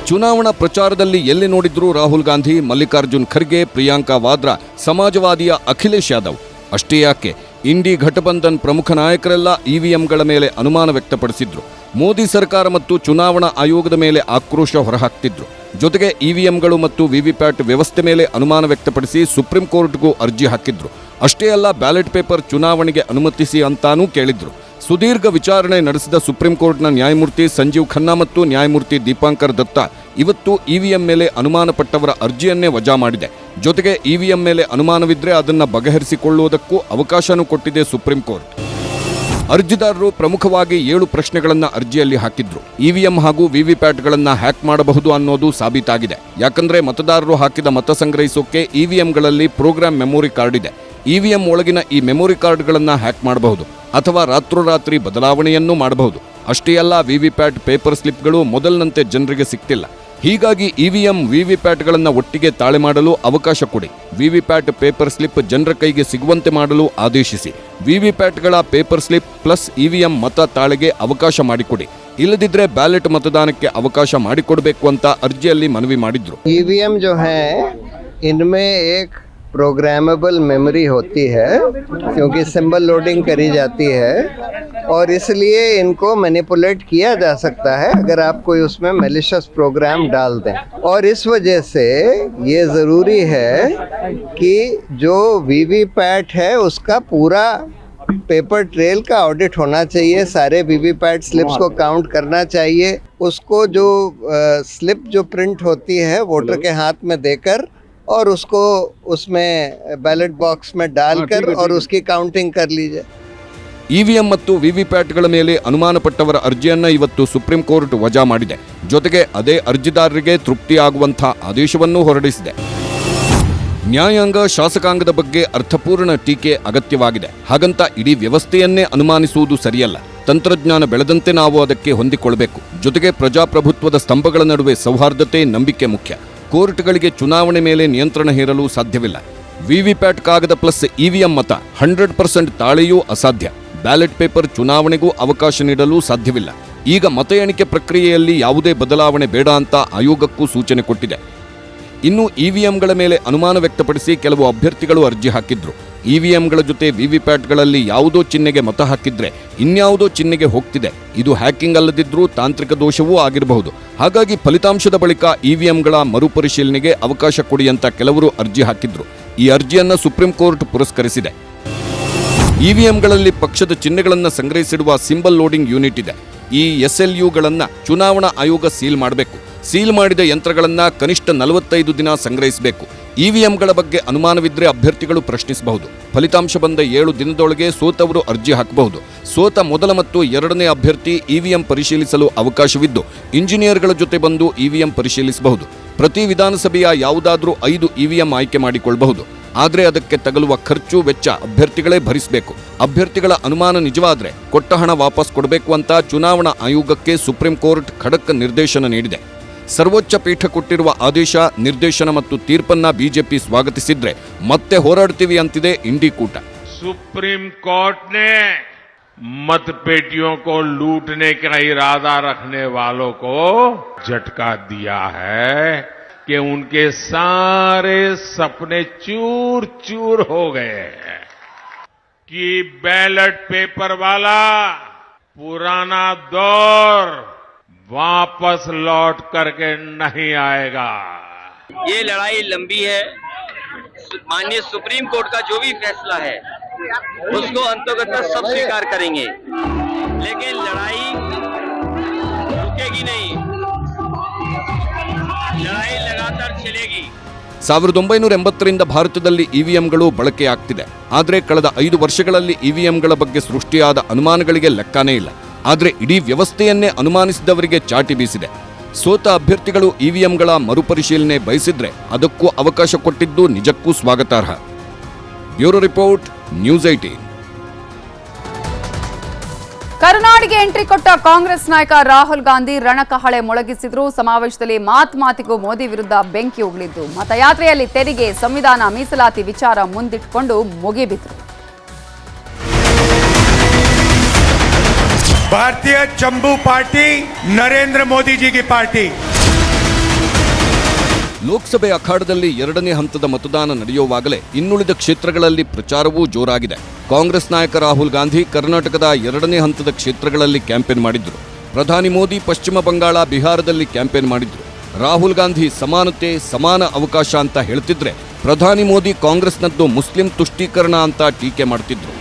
Speaker 5: ಚುನಾವಣಾ ಪ್ರಚಾರದಲ್ಲಿ ಎಲ್ಲಿ ನೋಡಿದ್ರೂ ರಾಹುಲ್ ಗಾಂಧಿ, ಮಲ್ಲಿಕಾರ್ಜುನ್ ಖರ್ಗೆ, ಪ್ರಿಯಾಂಕಾ ವಾದ್ರಾ, ಸಮಾಜವಾದಿಯ ಅಖಿಲೇಶ್ ಯಾದವ್. ಅಷ್ಟೇ ಯಾಕೆ, ಇಂಡಿ ಘಟಬಂಧನ್ ಪ್ರಮುಖ ನಾಯಕರೆಲ್ಲ ಇವಿಎಂಗಳ ಮೇಲೆ ಅನುಮಾನ ವ್ಯಕ್ತಪಡಿಸಿದ್ರು. ಮೋದಿ ಸರ್ಕಾರ ಮತ್ತು ಚುನಾವಣಾ ಆಯೋಗದ ಮೇಲೆ ಆಕ್ರೋಶ ಹೊರಹಾಕ್ತಿದ್ರು. ಜೊತೆಗೆ ಇವಿಎಂಗಳು ಮತ್ತು ವಿವಿಪ್ಯಾಟ್ ವ್ಯವಸ್ಥೆ ಮೇಲೆ ಅನುಮಾನ ವ್ಯಕ್ತಪಡಿಸಿ ಸುಪ್ರೀಂ ಕೋರ್ಟ್ಗೂ ಅರ್ಜಿ ಹಾಕಿದ್ರು. ಅಷ್ಟೇ ಅಲ್ಲ, ಬ್ಯಾಲೆಟ್ ಪೇಪರ್ ಚುನಾವಣೆಗೆ ಅನುಮತಿಸಿ ಅಂತಾನೂ ಕೇಳಿದ್ರು. ಸುದೀರ್ಘ ವಿಚಾರಣೆ ನಡೆಸಿದ ಸುಪ್ರೀಂ ಕೋರ್ಟ್ನ ನ್ಯಾಯಮೂರ್ತಿ ಸಂಜೀವ್ ಖನ್ನಾ ಮತ್ತು ನ್ಯಾಯಮೂರ್ತಿ ದೀಪಾಂಕರ್ ದತ್ತಾ ಇವತ್ತು ಇವಿಎಂ ಮೇಲೆ ಅನುಮಾನಪಟ್ಟವರ ಅರ್ಜಿಯನ್ನೇ ವಜಾ ಮಾಡಿದೆ. ಜೊತೆಗೆ ಇವಿಎಂ ಮೇಲೆ ಅನುಮಾನವಿದ್ರೆ ಅದನ್ನು ಬಗೆಹರಿಸಿಕೊಳ್ಳುವುದಕ್ಕೂ ಅವಕಾಶನೂ ಕೊಟ್ಟಿದೆ ಸುಪ್ರೀಂ ಕೋರ್ಟ್. ಅರ್ಜಿದಾರರು ಪ್ರಮುಖವಾಗಿ 7 ಪ್ರಶ್ನೆಗಳನ್ನು ಅರ್ಜಿಯಲ್ಲಿ ಹಾಕಿದ್ರು. ಇವಿಎಂ ಹಾಗೂ ವಿವಿಪ್ಯಾಟ್ಗಳನ್ನು ಹ್ಯಾಕ್ ಮಾಡಬಹುದು ಅನ್ನೋದು ಸಾಬೀತಾಗಿದೆ. ಯಾಕಂದ್ರೆ ಮತದಾರರು ಹಾಕಿದ ಮತ ಸಂಗ್ರಹಿಸೋಕೆ ಇವಿಎಂಗಳಲ್ಲಿ ಪ್ರೋಗ್ರಾಂ ಮೆಮೊರಿ ಕಾರ್ಡ್ ಇದೆ. ಇವಿಎಂ ಒಳಗಿನ ಈ ಮೆಮೊರಿ ಕಾರ್ಡ್ಗಳನ್ನು ಹ್ಯಾಕ್ ಮಾಡಬಹುದು ಅಥವಾ ರಾತ್ರೋರಾತ್ರಿ ಬದಲಾವಣೆಯನ್ನೂ ಮಾಡಬಹುದು. ಅಷ್ಟೇ ಅಲ್ಲ, ವಿವಿಪ್ಯಾಟ್ ಪೇಪರ್ ಸ್ಲಿಪ್ಗಳು ಮೊದಲಿನಂತೆ ಜನರಿಗೆ ಸಿಗ್ತಿಲ್ಲ. ಹೀಗಾಗಿ ಇವಿಎಂ ವಿವಿಪ್ಯಾಟ್ಗಳನ್ನು ಒಟ್ಟಿಗೆ ತಾಳೆ ಮಾಡಲು ಅವಕಾಶ ಕೊಡಿ. ವಿವಿಪ್ಯಾಟ್ ಪೇಪರ್ ಸ್ಲಿಪ್ ಜನರ ಕೈಗೆ ಸಿಗುವಂತೆ ಮಾಡಲು ಆದೇಶಿಸಿ. ವಿವಿಪ್ಯಾಟ್ಗಳ ಪೇಪರ್ ಸ್ಲಿಪ್ ಪ್ಲಸ್ ಇವಿಎಂ ಮತ ತಾಳೆಗೆ ಅವಕಾಶ ಮಾಡಿಕೊಡಿ. ಇಲ್ಲದಿದ್ರೆ ಬ್ಯಾಲೆಟ್ ಮತದಾನಕ್ಕೆ ಅವಕಾಶ ಮಾಡಿಕೊಡಬೇಕು ಅಂತ ಅರ್ಜಿಯಲ್ಲಿ ಮನವಿ ಮಾಡಿದ್ರು.
Speaker 6: ईवीएम जो है इनमें एक प्रोग्रामेबल मेमोरी होती है क्योंकि सिंबल लोडिंग करी जाती है और इसलिए इनको मैनिपुलेट किया जा सकता है अगर आप कोई उसमें मैलिशियस प्रोग्राम डाल दें. और इस वजह से ये ज़रूरी है कि जो वीवीपैट है उसका पूरा पेपर ट्रेल का ऑडिट होना चाहिए. सारे वीवीपैट स्लिप्स को काउंट करना चाहिए. उसको जो स्लिप जो प्रिंट होती है वोटर के हाथ में देकर और उसको उसमें बैलेट बॉक्स में डालकर और उसकी काउंटिंग कर लीजिए.
Speaker 5: ಇವಿಎಂ ಮತ್ತು ವಿವಿಪ್ಯಾಟ್ಗಳ ಮೇಲೆ ಅನುಮಾನಪಟ್ಟವರ ಅರ್ಜಿಯನ್ನ ಇವತ್ತು ಸುಪ್ರೀಂ ಕೋರ್ಟ್ ವಜಾ ಮಾಡಿದೆ. ಜೊತೆಗೆ ಅದೇ ಅರ್ಜಿದಾರರಿಗೆ ತೃಪ್ತಿಯಾಗುವಂಥ ಆದೇಶವನ್ನೂ ಹೊರಡಿಸಿದೆ. ನ್ಯಾಯಾಂಗ, ಶಾಸಕಾಂಗದ ಬಗ್ಗೆ ಅರ್ಥಪೂರ್ಣ ಟೀಕೆ ಅಗತ್ಯವಾಗಿದೆ. ಹಾಗಂತ ಇಡೀ ವ್ಯವಸ್ಥೆಯನ್ನೇ ಅನುಮಾನಿಸುವುದು ಸರಿಯಲ್ಲ. ತಂತ್ರಜ್ಞಾನ ಬೆಳೆದಂತೆ ನಾವು ಅದಕ್ಕೆ ಹೊಂದಿಕೊಳ್ಳಬೇಕು. ಜೊತೆಗೆ ಪ್ರಜಾಪ್ರಭುತ್ವದ ಸ್ತಂಭಗಳ ನಡುವೆ ಸೌಹಾರ್ದತೆ, ನಂಬಿಕೆ ಮುಖ್ಯ. ಕೋರ್ಟ್ಗಳಿಗೆ ಚುನಾವಣೆ ಮೇಲೆ ನಿಯಂತ್ರಣ ಹೇರಲು ಸಾಧ್ಯವಿಲ್ಲ. ವಿವಿಪ್ಯಾಟ್ ಕಾಗದ ಪ್ಲಸ್ ಇವಿಎಂ ಮತ 100% ತಾಳೆಯೂ ಅಸಾಧ್ಯ. ಬ್ಯಾಲೆಟ್ ಪೇಪರ್ ಚುನಾವಣೆಗೂ ಅವಕಾಶ ನೀಡಲು ಸಾಧ್ಯವಿಲ್ಲ. ಈಗ ಮತ ಎಣಿಕೆ ಪ್ರಕ್ರಿಯೆಯಲ್ಲಿ ಯಾವುದೇ ಬದಲಾವಣೆ ಬೇಡ ಅಂತ ಆಯೋಗಕ್ಕೂ ಸೂಚನೆ ಕೊಟ್ಟಿದೆ. ಇನ್ನು ಇವಿಎಂಗಳ ಮೇಲೆ ಅನುಮಾನ ವ್ಯಕ್ತಪಡಿಸಿ ಕೆಲವು ಅಭ್ಯರ್ಥಿಗಳು ಅರ್ಜಿ ಹಾಕಿದ್ರು. ಇವಿಎಂಗಳ ಜೊತೆ ವಿವಿಪ್ಯಾಟ್ಗಳಲ್ಲಿ ಯಾವುದೋ ಚಿಹ್ನೆಗೆ ಮತ ಹಾಕಿದ್ರೆ ಇನ್ಯಾವುದೋ ಚಿಹ್ನೆಗೆ ಹೋಗ್ತಿದೆ. ಇದು ಹ್ಯಾಕಿಂಗ್ ಅಲ್ಲದಿದ್ರೂ ತಾಂತ್ರಿಕ ದೋಷವೂ ಆಗಿರಬಹುದು. ಹಾಗಾಗಿ ಫಲಿತಾಂಶದ ಬಳಿಕ ಇವಿಎಂಗಳ ಮರುಪರಿಶೀಲನೆಗೆ ಅವಕಾಶ ಕೊಡಿ ಅಂತ ಕೆಲವರು ಅರ್ಜಿ ಹಾಕಿದ್ರು. ಈ ಅರ್ಜಿಯನ್ನ ಸುಪ್ರೀಂ ಕೋರ್ಟ್ ಪುರಸ್ಕರಿಸಿದೆ. ಇವಿಎಂಗಳಲ್ಲಿ ಪಕ್ಷದ ಚಿಹ್ನೆಗಳನ್ನು ಸಂಗ್ರಹಿಸಿಡುವ ಸಿಂಬಲ್ ಲೋಡಿಂಗ್ ಯೂನಿಟ್ ಇದೆ. ಈ SLUಗಳನ್ನು ಚುನಾವಣಾ ಆಯೋಗ ಸೀಲ್ ಮಾಡಬೇಕು. ಸೀಲ್ ಮಾಡಿದ ಯಂತ್ರಗಳನ್ನು ಕನಿಷ್ಠ 45 ದಿನ ಸಂಗ್ರಹಿಸಬೇಕು. ಇವಿಎಂಗಳ ಬಗ್ಗೆ ಅನುಮಾನವಿದ್ರೆ ಅಭ್ಯರ್ಥಿಗಳು ಪ್ರಶ್ನಿಸಬಹುದು. ಫಲಿತಾಂಶ ಬಂದ 7 ದಿನದೊಳಗೆ ಸೋತವರು ಅರ್ಜಿ ಹಾಕಬಹುದು. ಸೋತ ಮೊದಲ ಮತ್ತು ಎರಡನೇ ಅಭ್ಯರ್ಥಿ ಇವಿಎಂ ಪರಿಶೀಲಿಸಲು ಅವಕಾಶವಿದ್ದು ಇಂಜಿನಿಯರ್ಗಳ ಜೊತೆ ಬಂದು ಇವಿಎಂ ಪರಿಶೀಲಿಸಬಹುದು. ಪ್ರತಿ ವಿಧಾನಸಭೆಯ ಯಾವುದಾದ್ರೂ 5 ಇವಿಎಂ ಆಯ್ಕೆ ಮಾಡಿಕೊಳ್ಳಬಹುದು. ಆದರೆ ಅದಕ್ಕೆ ತಗಲುವ ಖರ್ಚು ವೆಚ್ಚ ಅಭ್ಯರ್ಥಿಗಳೇ ಭರಿಸಬೇಕು. ಅಭ್ಯರ್ಥಿಗಳ ಅನುಮಾನ ನಿಜವಾದ್ರೆ ಕೊಟ್ಟ ಹಣ ವಾಪಸ್ ಕೊಡಬೇಕು ಅಂತ ಚುನಾವಣಾ ಆಯೋಗಕ್ಕೆ ಸುಪ್ರೀಂ ಕೋರ್ಟ್ ಖಡಕ್ ನಿರ್ದೇಶನ ನೀಡಿದೆ. ಸರ್ವೋಚ್ಚ ಪೀಠ ಕೊಟ್ಟಿರುವ ಆದೇಶ, ನಿರ್ದೇಶನ ಮತ್ತು ತೀರ್ಪನ್ನ ಬಿಜೆಪಿ ಸ್ವಾಗತಿಸಿದ್ರೆ ಮತ್ತೆ ಹೋರಾಡ್ತೀವಿ ಅಂತಿದೆ ಇಂಡಿ ಕೂಟ.
Speaker 7: सुप्रीम कोर्ट ने मतपेटियों को लूटने का इरादा रखने वालों को झटका दिया है कि उनके सारे सपने चूर चूर हो गए हैं कि बैलेट पेपर वाला पुराना दौर वापस लौट करके नहीं आएगा।
Speaker 8: ये लड़ाई लंबी है। माननीय सुप्रीम कोर्ट का जो भी फैसला है उसको अंततः सब स्वीकार करेंगे, लेकिन लड़ाई रुकेगी नहीं, लड़ाई लगातार चलेगी।
Speaker 5: 1980ರಿಂದ ಭಾರತದಲ್ಲಿ ಇವಿಎಂಗಳು ಬಳಕೆಯಾಗ್ತಿದೆ. ಆದರೆ ಕಳೆದ 5 ವರ್ಷಗಳಲ್ಲಿ ಇವಿಎಂಗಳ ಬಗ್ಗೆ ಸೃಷ್ಟಿಯಾದ ಅನುಮಾನಗಳಿಗೆ ಲೆಕ್ಕನೇ ಇಲ್ಲ. ಆದರೆ ಇಡೀ ವ್ಯವಸ್ಥೆಯನ್ನೇ ಅನುಮಾನಿಸಿದವರಿಗೆ ಚಾಟಿ ಬೀಸಿದೆ. ಸೋತ ಅಭ್ಯರ್ಥಿಗಳು ಇವಿಎಂಗಳ ಮರುಪರಿಶೀಲನೆ ಬಯಸಿದ್ರೆ ಅದಕ್ಕೂ ಅವಕಾಶ ಕೊಟ್ಟಿದ್ದು ನಿಜಕ್ಕೂ ಸ್ವಾಗತಾರ್ಹ. Bureau report, news 18.
Speaker 1: ಕರುನಾಡಿಗೆ ಎಂಟ್ರಿ ಕೊಟ್ಟ ಕಾಂಗ್ರೆಸ್ ನಾಯಕ ರಾಹುಲ್ ಗಾಂಧಿ ರಣಕಹಳೆ ಮೊಳಗಿಸಿದ್ರು. ಸಮಾವೇಶದಲ್ಲಿ ಮಾತಿಗೂ ಮೋದಿ ವಿರುದ್ಧ ಬೆಂಕಿ ಉಗುಳಿದ್ದು ಮತಯಾತ್ರೆಯಲ್ಲಿ ತೆರಿಗೆ, ಸಂವಿಧಾನ, ಮೀಸಲಾತಿ ವಿಚಾರ ಮುಂದಿಟ್ಟುಕೊಂಡು ಮುಗಿಬಿದ್ರು.
Speaker 9: भारतीय चंबू पार्टी नरेंद्र मोदी जी की पार्टी.
Speaker 5: ಲೋಕಸಭೆ ಅಖಾಡದಲ್ಲಿ 2ನೇ ಹಂತದ ಮತದಾನ ನಡೆಯುವಾಗಲೇ ಇನ್ನುಳಿದ ಕ್ಷೇತ್ರಗಳಲ್ಲಿ ಪ್ರಚಾರವೂ ಜೋರಾಗಿದೆ. ಕಾಂಗ್ರೆಸ್ ನಾಯಕ ರಾಹುಲ್ ಗಾಂಧಿ ಕರ್ನಾಟಕದ 2ನೇ ಹಂತದ ಕ್ಷೇತ್ರಗಳಲ್ಲಿ ಕ್ಯಾಂಪೇನ್ ಮಾಡಿದ್ರು. ಪ್ರಧಾನಿ ಮೋದಿ ಪಶ್ಚಿಮ ಬಂಗಾಳ, ಬಿಹಾರದಲ್ಲಿ ಕ್ಯಾಂಪೇನ್ ಮಾಡಿದ್ರು. ರಾಹುಲ್ ಗಾಂಧಿ ಸಮಾನತೆ, ಸಮಾನ ಅವಕಾಶ ಅಂತ ಹೇಳ್ತಿದ್ರೆ ಪ್ರಧಾನಿ ಮೋದಿ ಕಾಂಗ್ರೆಸ್ನದ್ದು ಮುಸ್ಲಿಂ ತುಷ್ಟೀಕರಣ ಅಂತ ಟೀಕೆ ಮಾಡ್ತಿದ್ರು.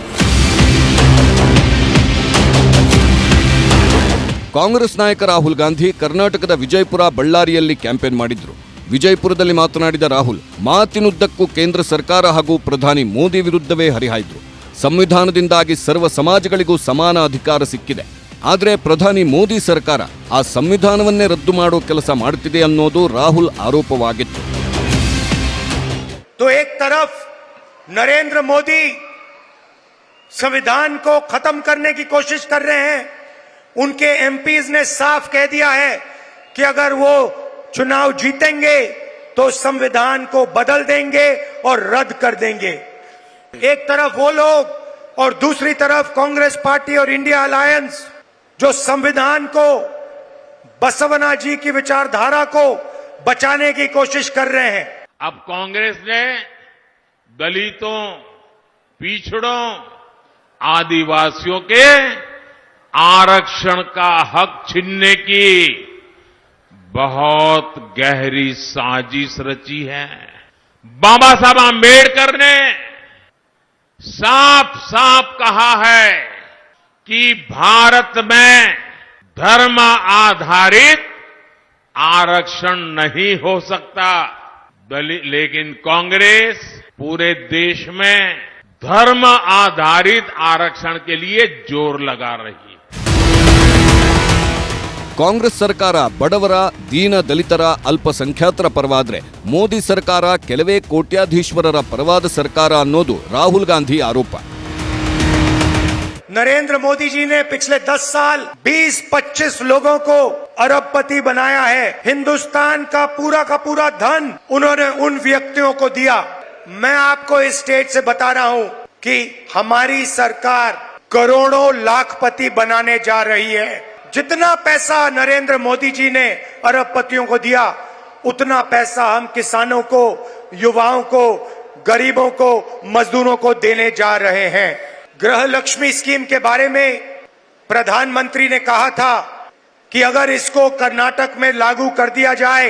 Speaker 5: ಕಾಂಗ್ರೆಸ್ ನಾಯಕ ರಾಹುಲ್ ಗಾಂಧಿ ಕರ್ನಾಟಕದ ವಿಜಯಪುರ, ಬಳ್ಳಾರಿಯಲ್ಲಿ ಕ್ಯಾಂಪೇನ್ ಮಾಡಿದ್ರು. ವಿಜಯಪುರದಲ್ಲಿ ಮಾತನಾಡಿದ ರಾಹುಲ್ ಮಾತಿನುದ್ದಕ್ಕೂ ಕೇಂದ್ರ ಸರ್ಕಾರ ಹಾಗೂ ಪ್ರಧಾನಿ ಮೋದಿ ವಿರುದ್ಧವೇ ಹರಿಹಾಯ್ದ್ರು. ಸಂವಿಧಾನದಿಂದಾಗಿ ಸರ್ವ ಸಮಾಜಗಳಿಗೂ ಸಮಾನ ಅಧಿಕಾರ ಸಿಕ್ಕಿದೆ. ಆದರೆ ಪ್ರಧಾನಿ ಮೋದಿ ಸರ್ಕಾರ ಆ ಸಂವಿಧಾನವನ್ನೇ ರದ್ದು ಮಾಡೋ ಕೆಲಸ ಮಾಡುತ್ತಿದೆ ಅನ್ನೋದು ರಾಹುಲ್ ಆರೋಪವಾಗಿತ್ತು.
Speaker 9: तो एक तरफ नरेंद्र मोदी संविधान को खत्म करने की कोशिश कर रहे हैं. उनके एमपीज ने साफ कह दिया है कि अगर वो चुनाव जीतेंगे तो संविधान को बदल देंगे और रद्द कर देंगे. एक तरफ वो लोग और दूसरी तरफ कांग्रेस पार्टी और इंडिया अलायंस जो संविधान को, बसवना जी की विचारधारा को बचाने की कोशिश कर रहे हैं.
Speaker 7: अब कांग्रेस ने दलितों, पिछड़ों, आदिवासियों के आरक्षण का हक छीनने की बहुत गहरी साजिश रची है. बाबा साहब आंबेडकर ने साफ साफ कहा है कि भारत में धर्म आधारित आरक्षण नहीं हो सकता, लेकिन कांग्रेस पूरे देश में धर्म आधारित आरक्षण के लिए जोर लगा रही है.
Speaker 5: ಕಾಂಗ್ರೆಸ್ ಸರ್ಕಾರ ಬಡವರ, ದೀನ ದಲಿತರ, ಅಲ್ಪಸಂಖ್ಯಾತರ ಪರವಾದ್ರೆ ಮೋದಿ ಸರ್ಕಾರ ಕೆಲವೇ ಕೋಟ್ಯಾಧೀಶ್ವರರ ಪರವಾದ ಸರ್ಕಾರ ಅನ್ನೋದು ರಾಹುಲ್ ಗಾಂಧಿ ಆರೋಪ.
Speaker 9: नरेंद्र मोदी जी ने पिछले 10 साल 20-25 लोगों को अरबपति बनाया है. हिंदुस्तान का पूरा धन उन्होंने उन व्यक्तियों को दिया. मैं आपको इस स्टेज से बता रहा हूं कि हमारी सरकार करोड़ों लाखपति बनाने जा रही है. जितना पैसा नरेंद्र मोदी जी ने अरबपतियों को दिया, उतना पैसा हम किसानों को, युवाओं को, गरीबों को, मजदूरों को देने जा रहे हैं. गृह लक्ष्मी स्कीम के बारे में प्रधानमंत्री ने कहा था कि अगर इसको कर्नाटक में लागू कर दिया जाए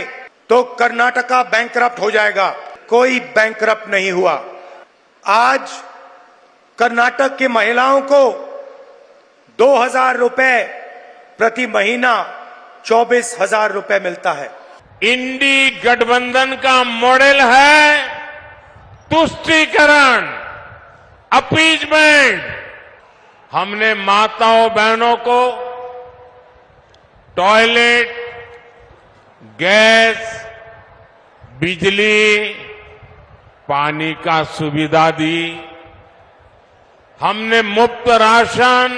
Speaker 9: तो कर्नाटका बैंकरप्ट हो जाएगा. कोई बैंकरप्ट नहीं हुआ. आज कर्नाटक की महिलाओं को 2000 रुपए प्रति महीना 24,000 रुपए मिलता है.
Speaker 7: इंडी गठबंधन का मॉडल है तुष्टीकरण, अपीजमेंट। हमने माताओं बहनों को टॉयलेट, गैस, बिजली, पानी का सुविधा दी। हमने मुफ्त राशन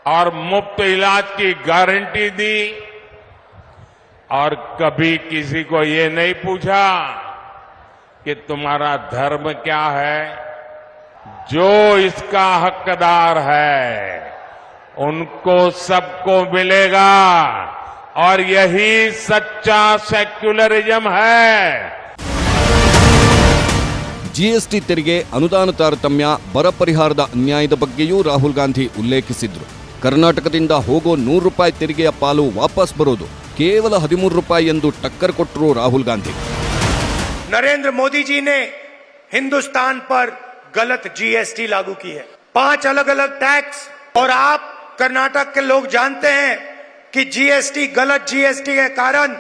Speaker 7: और मुफ्त इलाज की गारंटी दी और कभी किसी को ये नहीं पूछा कि तुम्हारा धर्म क्या है। जो इसका हकदार है उनको सबको मिलेगा और यही सच्चा सेक्युलरिज्म है।
Speaker 5: ಜಿಎಸ್ಟಿ ತೆರಿಗೆ, ಅನುದಾನ ತಾರತಮ್ಯ, ಬರ ಪರಿಹಾರದ ಅನ್ಯಾಯದ ಬಗ್ಗೆಯೂ ರಾಹುಲ್ ಗಾಂಧಿ ಉಲ್ಲೇಖಿಸಿದ್ರು. ಕರ್ನಾಟಕದಿಂದ ಹೋಗೋ ₹100 ತೆರಿಗೆಯ ಪಾಲು ವಾಪಸ್ ಬರೋದು ಕೇವಲ ₹13 ಎಂದು ಟಕ್ಕರ್ ಕೊಟ್ಟರು ರಾಹುಲ್ ಗಾಂಧಿ.
Speaker 9: नरेंद्र मोदी जी ने हिंदुस्तान पर गलत जीएसटी लागू की है, 5 अलग अलग टैक्स। और आप कर्नाटक के लोग जानते हैं कि जीएसटी, गलत जीएसटी के कारण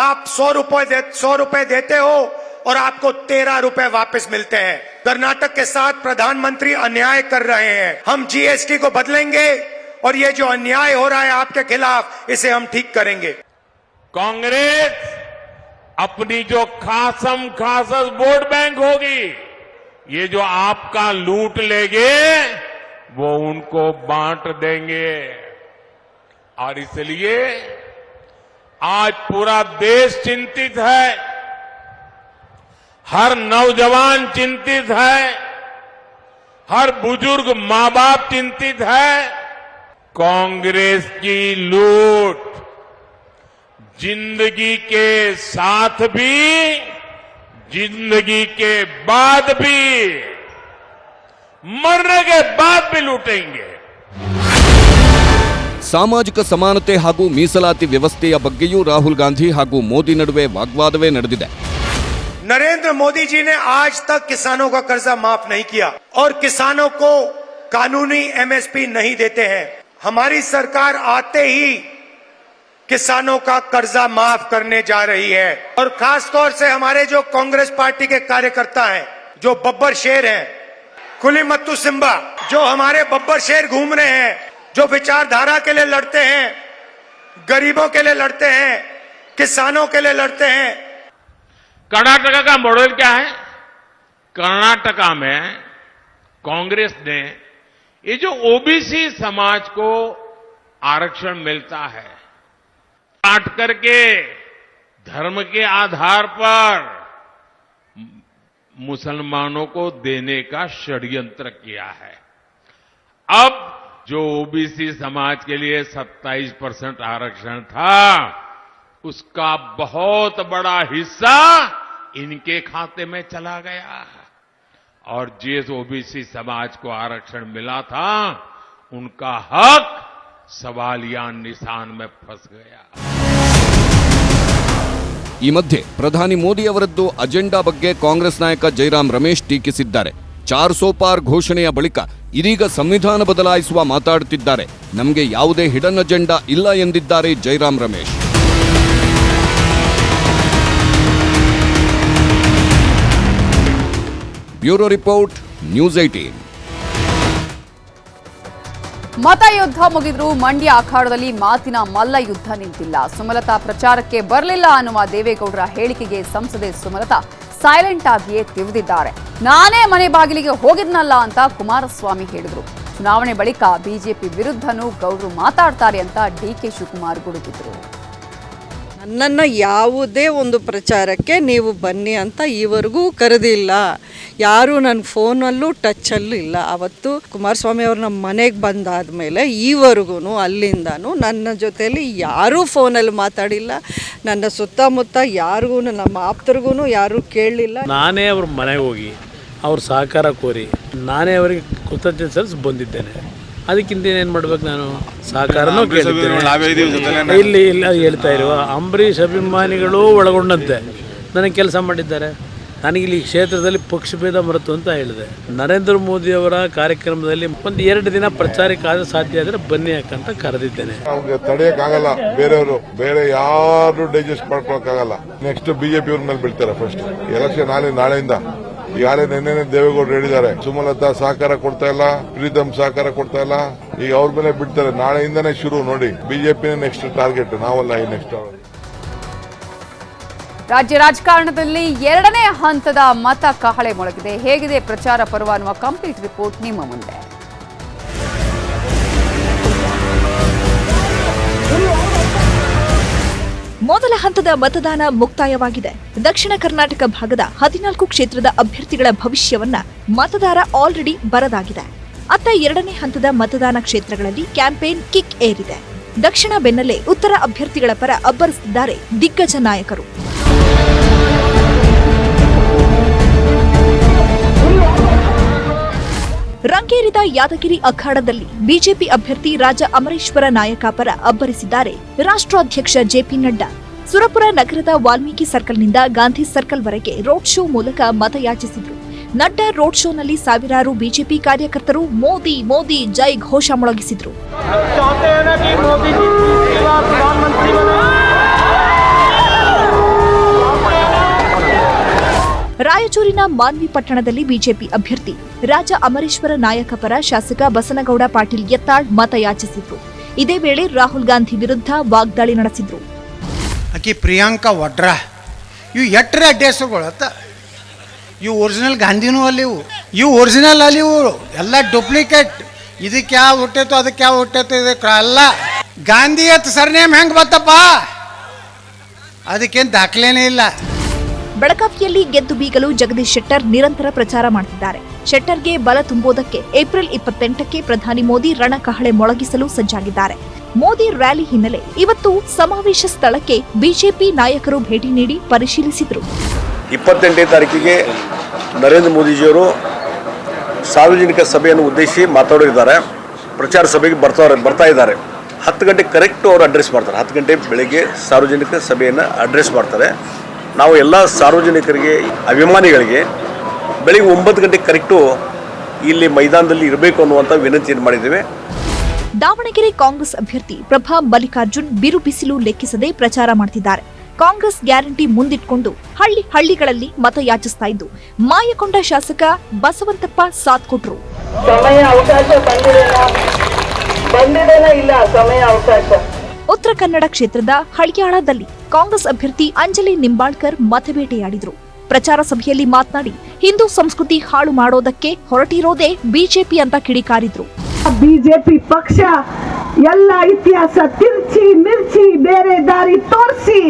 Speaker 9: आप 100 रुपए देते हो और आपको 13 रुपए वापस मिलते हैं। कर्नाटक के साथ प्रधानमंत्री अन्याय कर रहे हैं। हम जीएसटी को बदलेंगे और ये जो अन्याय हो रहा है आपके खिलाफ, इसे हम ठीक करेंगे।
Speaker 7: कांग्रेस अपनी जो खासम खासस वोट बैंक होगी, ये जो आपका लूट लेंगे वो उनको बांट देंगे। और इसलिए आज पूरा देश चिंतित है, हर नौजवान चिंतित है, हर बुजुर्ग मां बाप चिंतित है। कांग्रेस की लूट जिंदगी के साथ भी, जिंदगी के बाद भी, मरने के बाद भी लूटेंगे।
Speaker 5: ಸಾಮಾಜಿಕ ಸಮಾನತೆ ಹಾಗೂ ಮೀಸಲಾತಿ ವ್ಯವಸ್ಥೆಯ ಬಗ್ಗೆಯೂ ರಾಹುಲ್ ಗಾಂಧಿ ಹಾಗೂ ಮೋದಿ ನಡುವೆ ವಾಗ್ವಾದವೇ ನಡೆದಿದೆ.
Speaker 9: नरेंद्र मोदी जी ने आज तक किसानों का कर्जा माफ नहीं किया और किसानों को कानूनी एमएसपी नहीं देते हैं। हमारी सरकार आते ही किसानों का कर्जा माफ करने जा रही है। और खास तौर से हमारे जो कांग्रेस पार्टी के कार्यकर्ता हैं, जो बब्बर शेर हैं, कुलीमत्तू सिंबा, जो हमारे बब्बर शेर घूम रहे हैं, जो विचारधारा के लिए लड़ते हैं, गरीबों के लिए लड़ते हैं, किसानों के लिए लड़ते हैं।
Speaker 7: कर्नाटका का मॉडल क्या है? कर्नाटका में कांग्रेस ने ये जो ओबीसी समाज को आरक्षण मिलता है, काट करके धर्म के आधार पर मुसलमानों को देने का षड्यंत्र किया है। अब जो ओबीसी समाज के लिए 27% आरक्षण था, उसका बहुत बड़ा हिस्सा इनके खाते में चला गया और जिस ओबीसी समाज को आरक्षण मिला था, उनका हक सवालिया निशान में फंस गया।
Speaker 5: ಈ ಮಧ್ಯೆ ಪ್ರಧಾನಿ ಮೋದಿ ಅವರದ್ದು ಅಜೆಂಡಾ ಬಗ್ಗೆ ಕಾಂಗ್ರೆಸ್ ನಾಯಕ ಜೈರಾಮ್ ರಮೇಶ್ ಟೀಕಿಸಿದ್ದಾರೆ. 400 ಪಾರ್ ಘೋಷಣೆಯ ಬಳಿಕ ಇದೀಗ ಸಂವಿಧಾನ ಬದಲಾಯಿಸುವ ಮಾತಾಡುತ್ತಿದ್ದಾರೆ. ನಮಗೆ ಯಾವುದೇ ಹಿಡನ್ ಅಜೆಂಡಾ ಇಲ್ಲ ಎಂದಿದ್ದಾರೆ Jairam Ramesh. Bureau report, news 18.
Speaker 1: ಮತಯುದ್ಧ ಮುಗಿದ್ರೂ ಮಂಡ್ಯ ಅಖಾಡದಲ್ಲಿ ಮಾತಿನ ಮಲ್ಲ ಯುದ್ಧ ನಿಂತಿಲ್ಲ. ಸುಮಲತಾ ಪ್ರಚಾರಕ್ಕೆ ಬರಲಿಲ್ಲ ಅನ್ನುವ ದೇವೇಗೌಡರ ಹೇಳಿಕೆಗೆ ಸಂಸದೆ ಸುಮಲತಾ ಸೈಲೆಂಟ್ ಆಗಿಯೇ ತಿವಿದಿದ್ದಾರೆ. ನಾನೇ ಮನೆ ಬಾಗಿಲಿಗೆ ಹೋಗಿದ್ನಲ್ಲ ಅಂತ ಕುಮಾರಸ್ವಾಮಿ ಹೇಳಿದ್ರು. ಚುನಾವಣೆ ಬಳಿಕ ಬಿಜೆಪಿ ವಿರುದ್ಧನೂ ಗೌಡ್ರು ಮಾತಾಡ್ತಾರೆ ಅಂತ ಡಿಕೆ ಶಿವಕುಮಾರ್ ಗುಡುಗಿದ್ರು.
Speaker 10: ನನ್ನನ್ನು ಯಾವುದೇ ಒಂದು ಪ್ರಚಾರಕ್ಕೆ ನೀವು ಬನ್ನಿ ಅಂತ ಈವರೆಗೂ ಕರೆದಿಲ್ಲ. ಯಾರೂ ನನ್ನ ಫೋನಲ್ಲೂ ಟಚ್ಚಲ್ಲೂ ಇಲ್ಲ. ಅವತ್ತು ಕುಮಾರಸ್ವಾಮಿ ಅವರು ನಮ್ಮ ಮನೆಗೆ ಬಂದಾದಮೇಲೆ ಈವರೆಗೂ ಅಲ್ಲಿಂದನೂ ನನ್ನ ಜೊತೆಯಲ್ಲಿ ಯಾರೂ ಫೋನಲ್ಲಿ ಮಾತಾಡಿಲ್ಲ. ನನ್ನ ಸುತ್ತಮುತ್ತ ಯಾರಿಗೂ, ನಮ್ಮ ಆಪ್ತರಿಗೂ ಯಾರೂ ಕೇಳಲಿಲ್ಲ.
Speaker 11: ನಾನೇ ಅವ್ರ ಮನೆಗೆ ಹೋಗಿ ಅವ್ರ ಸಹಕಾರ ಕೋರಿ ನಾನೇ ಅವರಿಗೆ ಕೃತಜ್ಞತೆ ಸಲ್ಲಿಸಿ ಬಂದಿದ್ದೇನೆ. ಅದಕ್ಕಿಂತ ಏನೇನು ಮಾಡ್ಬೇಕು? ನಾನು ಸಹಕಾರನೂ ಕೇಳಿದ್ದೇನೆ. ಇಲ್ಲಿ ಹೇಳ್ತಾ ಇರುವ ಅಂಬರೀಷ್ ಅಭಿಮಾನಿಗಳು ಒಳಗೊಂಡಂತೆ ನನಗೆ ಕೆಲಸ ಮಾಡಿದ್ದಾರೆ. ನನಗಿಲ್ಲಿ ಕ್ಷೇತ್ರದಲ್ಲಿ ಪಕ್ಷಭೇದ ಮರೆತು ಅಂತ ಹೇಳಿದೆ. ನರೇಂದ್ರ ಮೋದಿ ಅವರ ಕಾರ್ಯಕ್ರಮದಲ್ಲಿ ಒಂದು 2 ದಿನ ಪ್ರಚಾರಕ್ಕಾದ್ರೆ ಸಾಧ್ಯ ಆದರೆ ಬನ್ನಿ ಯಾಕಂತ ಕರೆದಿದ್ದೇನೆ.
Speaker 12: ನಮ್ಗೆ ತಡೆಯಕ್ಕಾಗಲ್ಲ, ಬೇರೆ ಯಾರು ಡೈಜೆಸ್ಟ್ ಮಾಡ್ಕೊಳಕ್ಕಾಗಲ್ಲ. ನೆಕ್ಸ್ಟ್ ಬಿಜೆಪಿ ಅವ್ರ ಮೇಲೆ ಬೀಳ್ತಾರೆ. ಫಸ್ಟ್ ಎಲೆಕ್ಷನ್ ನಾಳೆಯಿಂದ ಈಗಾಗಲೇ ನಿನ್ನೆ ದೇವೇಗೌಡರು ಹೇಳಿದ್ದಾರೆ, ಸುಮಲತಾ ಸಹಕಾರ ಕೊಡ್ತಾ ಇಲ್ಲ, ಪ್ರೀತಮ್ ಸಹಕಾರ ಕೊಡ್ತಾ ಇಲ್ಲ, ಈಗ ಅವ್ರ ಮೇಲೆ ಬಿಡ್ತಾರೆ. ನಾಳೆಯಿಂದಾನೇ ಶುರು ನೋಡಿ. ಬಿಜೆಪಿ ನೆಕ್ಸ್ಟ್ ಟಾರ್ಗೆಟ್, ನಾವಲ್ಲ ಈ ನೆಕ್ಸ್ಟ್.
Speaker 1: ರಾಜ್ಯ ರಾಜಕಾರಣದಲ್ಲಿ 2ನೇ ಹಂತದ ಮತ ಕಹಳೆ ಮೊಳಗಿದೆ. ಹೇಗಿದೆ ಪ್ರಚಾರ ಪರ್ವ ಅನ್ನುವ ಕಂಪ್ಲೀಟ್ ರಿಪೋರ್ಟ್ ನಿಮ್ಮ ಮುಂದೆ.
Speaker 13: ಮೊದಲ ಹಂತದ ಮತದಾನ ಮುಕ್ತಾಯವಾಗಿದೆ. ದಕ್ಷಿಣ ಕರ್ನಾಟಕ ಭಾಗದ 14 ಕ್ಷೇತ್ರದ ಅಭ್ಯರ್ಥಿಗಳ ಭವಿಷ್ಯವನ್ನ ಮತದಾರ ಆಲ್ರೆಡಿ ಬರದಾಗಿದೆ. ಅತ್ತ 2ನೇ ಹಂತದ ಮತದಾನ ಕ್ಷೇತ್ರಗಳಲ್ಲಿ ಕ್ಯಾಂಪೇನ್ ಕಿಕ್ ಏರಿದೆ. ದಕ್ಷಿಣ ಬೆನ್ನಲ್ಲೇ ಉತ್ತರ ಅಭ್ಯರ್ಥಿಗಳ ಪರ ಅಬ್ಬರಿಸಿದ್ದಾರೆ ದಿಗ್ಗಜ ನಾಯಕರು. ರಂಗೇರಿದ ಯಾದಗಿರಿ ಅಖಾಡದಲ್ಲಿ ಬಿಜೆಪಿ ಅಭ್ಯರ್ಥಿ ರಾಜ ಅಮರೇಶ್ವರ ನಾಯಕ ಪರ ಅಬ್ಬರಿಸಿದ್ದಾರೆ ರಾಷ್ಟ್ರಾಧ್ಯಕ್ಷ ಜೆಪಿ ನಡ್ಡಾ. ಸುರಪುರ ನಗರದ ವಾಲ್ಮೀಕಿ ಸರ್ಕಲ್ನಿಂದ ಗಾಂಧಿ ಸರ್ಕಲ್ವರೆಗೆ ರೋಡ್ ಶೋ ಮೂಲಕ ಮತಯಾಚಿಸಿದ್ರು. ನಡ್ಡಾ ರೋಡ್ ಶೋನಲ್ಲಿ ಸಾವಿರಾರು ಬಿಜೆಪಿ ಕಾರ್ಯಕರ್ತರು ಮೋದಿ ಮೋದಿ ಜೈ ಘೋಷ ಮೊಳಗಿಸಿದ್ರು. ರಾಯಚೂರಿನ ಮಾನ್ವಿ ಪಟ್ಟಣದಲ್ಲಿ ಬಿಜೆಪಿ ಅಭ್ಯರ್ಥಿ ರಾಜ ಅಮರೇಶ್ವರ ನಾಯಕ ಪರ ಶಾಸಕ ಬಸನಗೌಡ ಪಾಟೀಲ್ ಯತ್ನಾಳ್ ಮತಯಾಚಿಸಿದ್ರು. ಇದೇ ವೇಳೆ ರಾಹುಲ್ ಗಾಂಧಿ ವಿರುದ್ಧ ವಾಗ್ದಾಳಿ ನಡೆಸಿದ್ರು.
Speaker 14: ಆಕಿ ಪ್ರಿಯಾಂಕಾ ವಾಡ್ರಾ ಇವು ಎಟ್ಟರೆ ಅಡ್ಡೆಸ್ಗಳತ್ತ, ಇವು ಒರಿಜಿನಲ್ ಗಾಂಧಿನೂ ಅಲ್ಲಿವು, ಇವು ಒರಿಜಿನಲ್ ಅಲ್ಲಿವು ಎಲ್ಲ ಡೂಪ್ಲಿಕೇಟ್. ಇದಕ್ಕೆ ಯಾವ ಹುಟ್ಟೈತೋ ಅದಕ್ಕೆ ಯಾವ ಹುಟ್ಟೈತೋ ಇದಕ್ಕೆ ಅಲ್ಲ. ಗಾಂಧಿ ಅತ್ ಸರ್ನೇಮ್ ಹೆಂಗೆ ಬತ್ತಪ್ಪ, ಅದಕ್ಕೇನು ದಾಖಲೆನೇ ಇಲ್ಲ.
Speaker 13: ಬೆಳಗಾವಿಯಲ್ಲಿ ಗೆದ್ದು ಬೀಗಲು ಜಗದೀಶ್ ಶೆಟ್ಟರ್ ನಿರಂತರ ಪ್ರಚಾರ ಮಾಡುತ್ತಿದ್ದಾರೆ. ಶೆಟ್ಟರ್ಗೆ ಬಲ ತುಂಬುವುದಕ್ಕೆ ಏಪ್ರಿಲ್ 28ಕ್ಕೆ ಪ್ರಧಾನಿ ಮೋದಿ ರಣಕಹಳೆ ಮೊಳಗಿಸಲು ಸಜ್ಜಾಗಿದ್ದಾರೆ. ಮೋದಿ ರ್ಯಾಲಿ ಹಿನ್ನೆಲೆ ಇವತ್ತು ಸಮಾವೇಶ ಸ್ಥಳಕ್ಕೆ ಬಿಜೆಪಿ ನಾಯಕರು ಭೇಟಿ ನೀಡಿ ಪರಿಶೀಲಿಸಿದರು.
Speaker 3: 28ನೇ ತಾರೀಕಿಗೆ ನರೇಂದ್ರ ಮೋದಿಜಿಯವರು ಸಾರ್ವಜನಿಕ ಸಭೆಯನ್ನು ಉದ್ದೇಶಿಸಿ ಮಾತಾಡಿದ್ದಾರೆ. ಪ್ರಚಾರ ಸಭೆಗೆ ಬರ್ತಾ ಇದ್ದಾರೆ. 10 ಗಂಟೆ ಕರೆಕ್ಟ್ ಅವರು ಅಡ್ರೆಸ್ ಮಾಡ್ತಾರೆ. 10 ಗಂಟೆ ಬೆಳಗ್ಗೆ ಸಾರ್ವಜನಿಕ ಸಭೆಯನ್ನು ಅಡ್ರೆಸ್ ಮಾಡ್ತಾರೆ. ನಾವು ಎಲ್ಲ ಸಾರ್ವಜನಿಕರಿಗೆ, ಅಭಿಮಾನಿಗಳಿಗೆ ಬೆಳಿಗ್ಗೆ 9 ಗಂಟೆ ಕರೆಕ್ಟು ಇಲ್ಲಿ ಮೈದಾನದಲ್ಲಿ ಇರಬೇಕು ಅನ್ನುವಂಥ ವಿನಂತಿಯನ್ನು ಮಾಡಿದ್ದೇವೆ.
Speaker 13: ದಾವಣಗೆರೆ ಕಾಂಗ್ರೆಸ್ ಅಭ್ಯರ್ಥಿ ಪ್ರಭಾ ಮಲ್ಲಿಕಾರ್ಜುನ್ ಬಿರು ಬಿಸಿಲು ಲೆಕ್ಕಿಸದೆ ಪ್ರಚಾರ ಮಾಡುತ್ತಿದ್ದಾರೆ. ಕಾಂಗ್ರೆಸ್ ಗ್ಯಾರಂಟಿ ಮುಂದಿಟ್ಕೊಂಡು ಹಳ್ಳಿಗಳಲ್ಲಿ ಮತ ಯಾಚಿಸ್ತಾ ಇದ್ದು ಮಾಯಕೊಂಡ ಶಾಸಕ ಬಸವಂತಪ್ಪ ಸಾಥ್ ಕೊಟ್ರು.
Speaker 10: ಸಮಯ ಅವಕಾಶ ಬಂದಿದೇನೋ ಇಲ್ಲ ಸಮಯ ಅವಕಾಶ.
Speaker 13: ಉತ್ತರ ಕನ್ನಡ ಕ್ಷೇತ್ರದ ಹಳಿಯಾಳದಲ್ಲಿ ಕಾಂಗ್ರೆಸ್ ಅಭ್ಯರ್ಥಿ ಅಂಜಲಿ ನಿಂಬಾಳ್ಕರ್ ಮತಬೇಟೆಯಾಡಿದ್ರು. ಪ್ರಚಾರ ಸಭೆಯಲ್ಲಿ ಮಾತನಾಡಿ ಹಿಂದೂ ಸಂಸ್ಕೃತಿ ಹಾಳು ಮಾಡೋದಕ್ಕೆ ಹೊರಟಿರೋದೇ ಬಿಜೆಪಿ ಅಂತ ಕಿಡಿಕಾರಿದ್ರು.
Speaker 10: ಬಿಜೆಪಿ ಪಕ್ಷ ಎಲ್ಲ ಇತಿಹಾಸ ತಿರ್ಚಿ ಮಿರ್ಚಿ ಬೇರೆ ದಾರಿ ತೋರಿಸಿ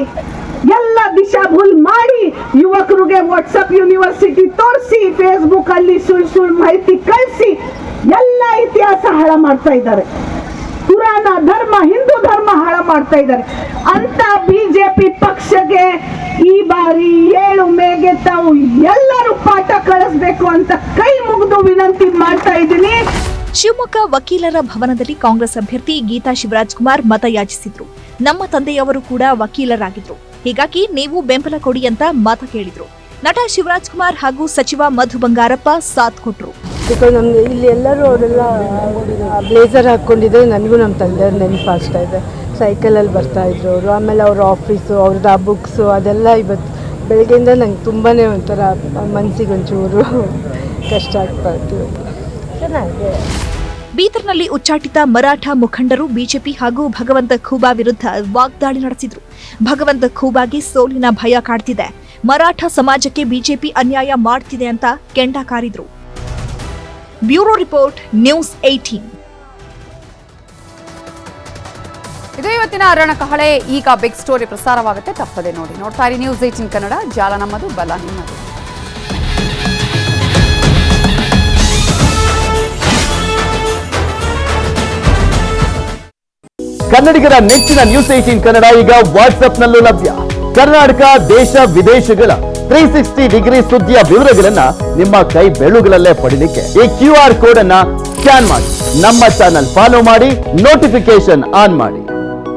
Speaker 10: ಎಲ್ಲ ದಿಶಾ ಭೂಲ್ ಮಾಡಿ ಯುವಕರಿಗೆ ವಾಟ್ಸ್ಆಪ್ ಯೂನಿವರ್ಸಿಟಿ ತೋರಿಸಿ ಫೇಸ್ಬುಕ್ ಅಲ್ಲಿ ಸುಳ್ಳು ಮಾಹಿತಿ ಕಳಿಸಿ ಎಲ್ಲ ಇತಿಹಾಸ ಹಾಳ ಮಾಡ್ತಾ ಇದ್ದಾರೆ. ಪುರಾಣ ಧರ್ಮ, ಹಿಂದೂ ಧರ್ಮ ಹಾಳ ಮಾಡ್ತಾ ಇದ್ದಾರೆ. ಅಂತ ಬಿಜೆಪಿ ಪಕ್ಷಗೆ ಈ ಬಾರಿ 7 ಮೇಗೆ ತಾವು ಎಲ್ಲರೂ ಪಾಠ ಕಳಿಸ್ಬೇಕು ಅಂತ ಕೈ ಮುಗಿದು ವಿನಂತಿ ಮಾಡ್ತಾ ಇದ್ದೀನಿ.
Speaker 13: ಶಿವಮೊಗ್ಗ ವಕೀಲರ ಭವನದಲ್ಲಿ ಕಾಂಗ್ರೆಸ್ ಅಭ್ಯರ್ಥಿ ಗೀತಾ ಶಿವರಾಜ್ ಕುಮಾರ್ ಮತಯಾಚಿಸಿದ್ರು. ನಮ್ಮ ತಂದೆಯವರು ಕೂಡ ವಕೀಲರಾಗಿದ್ರು, ಹೀಗಾಗಿ ನೀವು ಬೆಂಬಲ ಕೊಡಿ ಅಂತ ಮತ ಕೇಳಿದ್ರು. ನಟ ಶಿವರಾಜ್ ಕುಮಾರ್ ಹಾಗೂ ಸಚಿವ ಮಧು ಬಂಗಾರಪ್ಪ ಸಾಥ್ ಕೊಟ್ರು.
Speaker 10: ನಮ್ಗೆ ಇಲ್ಲಿ ಎಲ್ಲರೂ ಅವರೆಲ್ಲ ಬ್ಲೇಸರ್ ಹಾಕೊಂಡಿದ್ರೆ ನನಗೂ ನಮ್ಮ ತಂದೆಯವ್ರ ನೆನಪು ಆಗ್ತಾ ಇದೆ. ಸೈಕಲಲ್ಲಿ ಬರ್ತಾ ಇದ್ರು ಅವರು. ಆಮೇಲೆ ಅವ್ರ ಆಫೀಸು, ಅವ್ರದ್ದು ಆ ಬುಕ್ಸು ಅದೆಲ್ಲ ಇವತ್ತು ಬೆಳಗ್ಗೆಯಿಂದ ನಂಗೆ ತುಂಬಾ ಒಂಥರ ಮನಸ್ಸಿಗೆ ಒಂಚೂರು ಕಷ್ಟ ಆಗ್ತಾ ಇತ್ತು. ಚೆನ್ನಾಗಿದೆ.
Speaker 13: ಬೀದರ್ನಲ್ಲಿ ಉಚ್ಚಾಟಿತ ಮರಾಠ ಮುಖಂಡರು ಬಿಜೆಪಿ ಹಾಗೂ ಭಗವಂತ ಖೂಬಾ ವಿರುದ್ಧ ವಾಗ್ದಾಳಿ ನಡೆಸಿದ್ರು. ಭಗವಂತ ಖೂಬಾಗೆ ಸೋಲಿನ ಭಯ ಕಾಡ್ತಿದೆ, ಮರಾಠ ಸಮಾಜಕ್ಕೆ ಬಿಜೆಪಿ ಅನ್ಯಾಯ ಮಾಡ್ತಿದೆ ಅಂತ ಕೆಂಡ ಕಾರಿದ್ರು. Bureau report, news 18.
Speaker 1: ಇದು ಇವತ್ತಿನ ರಣಕಹಳೆ. ಈಗ ಬಿಗ್ ಸ್ಟೋರಿ ಪ್ರಸಾರವಾಗುತ್ತೆ, ತಪ್ಪದೆ ನೋಡಿ. ನೋಡ್ತಾ ಇರಿ ನ್ಯೂಸ್ 18 ಕನ್ನಡ. ಜಾಲ ನಮ್ಮದು, ಬಲ ನಿಮ್ಮದು.
Speaker 15: ಕನ್ನಡಿಗರ ನೆಚ್ಚಿನ ನ್ಯೂಸ್ 18 ಕನ್ನಡ ಈಗ ವಾಟ್ಸ್ಆಪ್ನಲ್ಲೂ ಲಭ್ಯ. ಕರ್ನಾಟಕ, ದೇಶ ವಿದೇಶಗಳ 360 ಡಿಗ್ರಿ ಸುದ್ದಿಯ ವಿವರಗಳನ್ನ ನಿಮ್ಮ ಕೈ ಬೆರಳುಗಳಲ್ಲೇ ಪಡಿಲಿಕ್ಕೆ ಈ QR ಕೋಡ್ ಅನ್ನ ಸ್ಕ್ಯಾನ್ ಮಾಡಿ, ನಮ್ಮ ಚಾನಲ್ ಫಾಲೋ ಮಾಡಿ, ನೋಟಿಫಿಕೇಶನ್ ಆನ್ ಮಾಡಿ.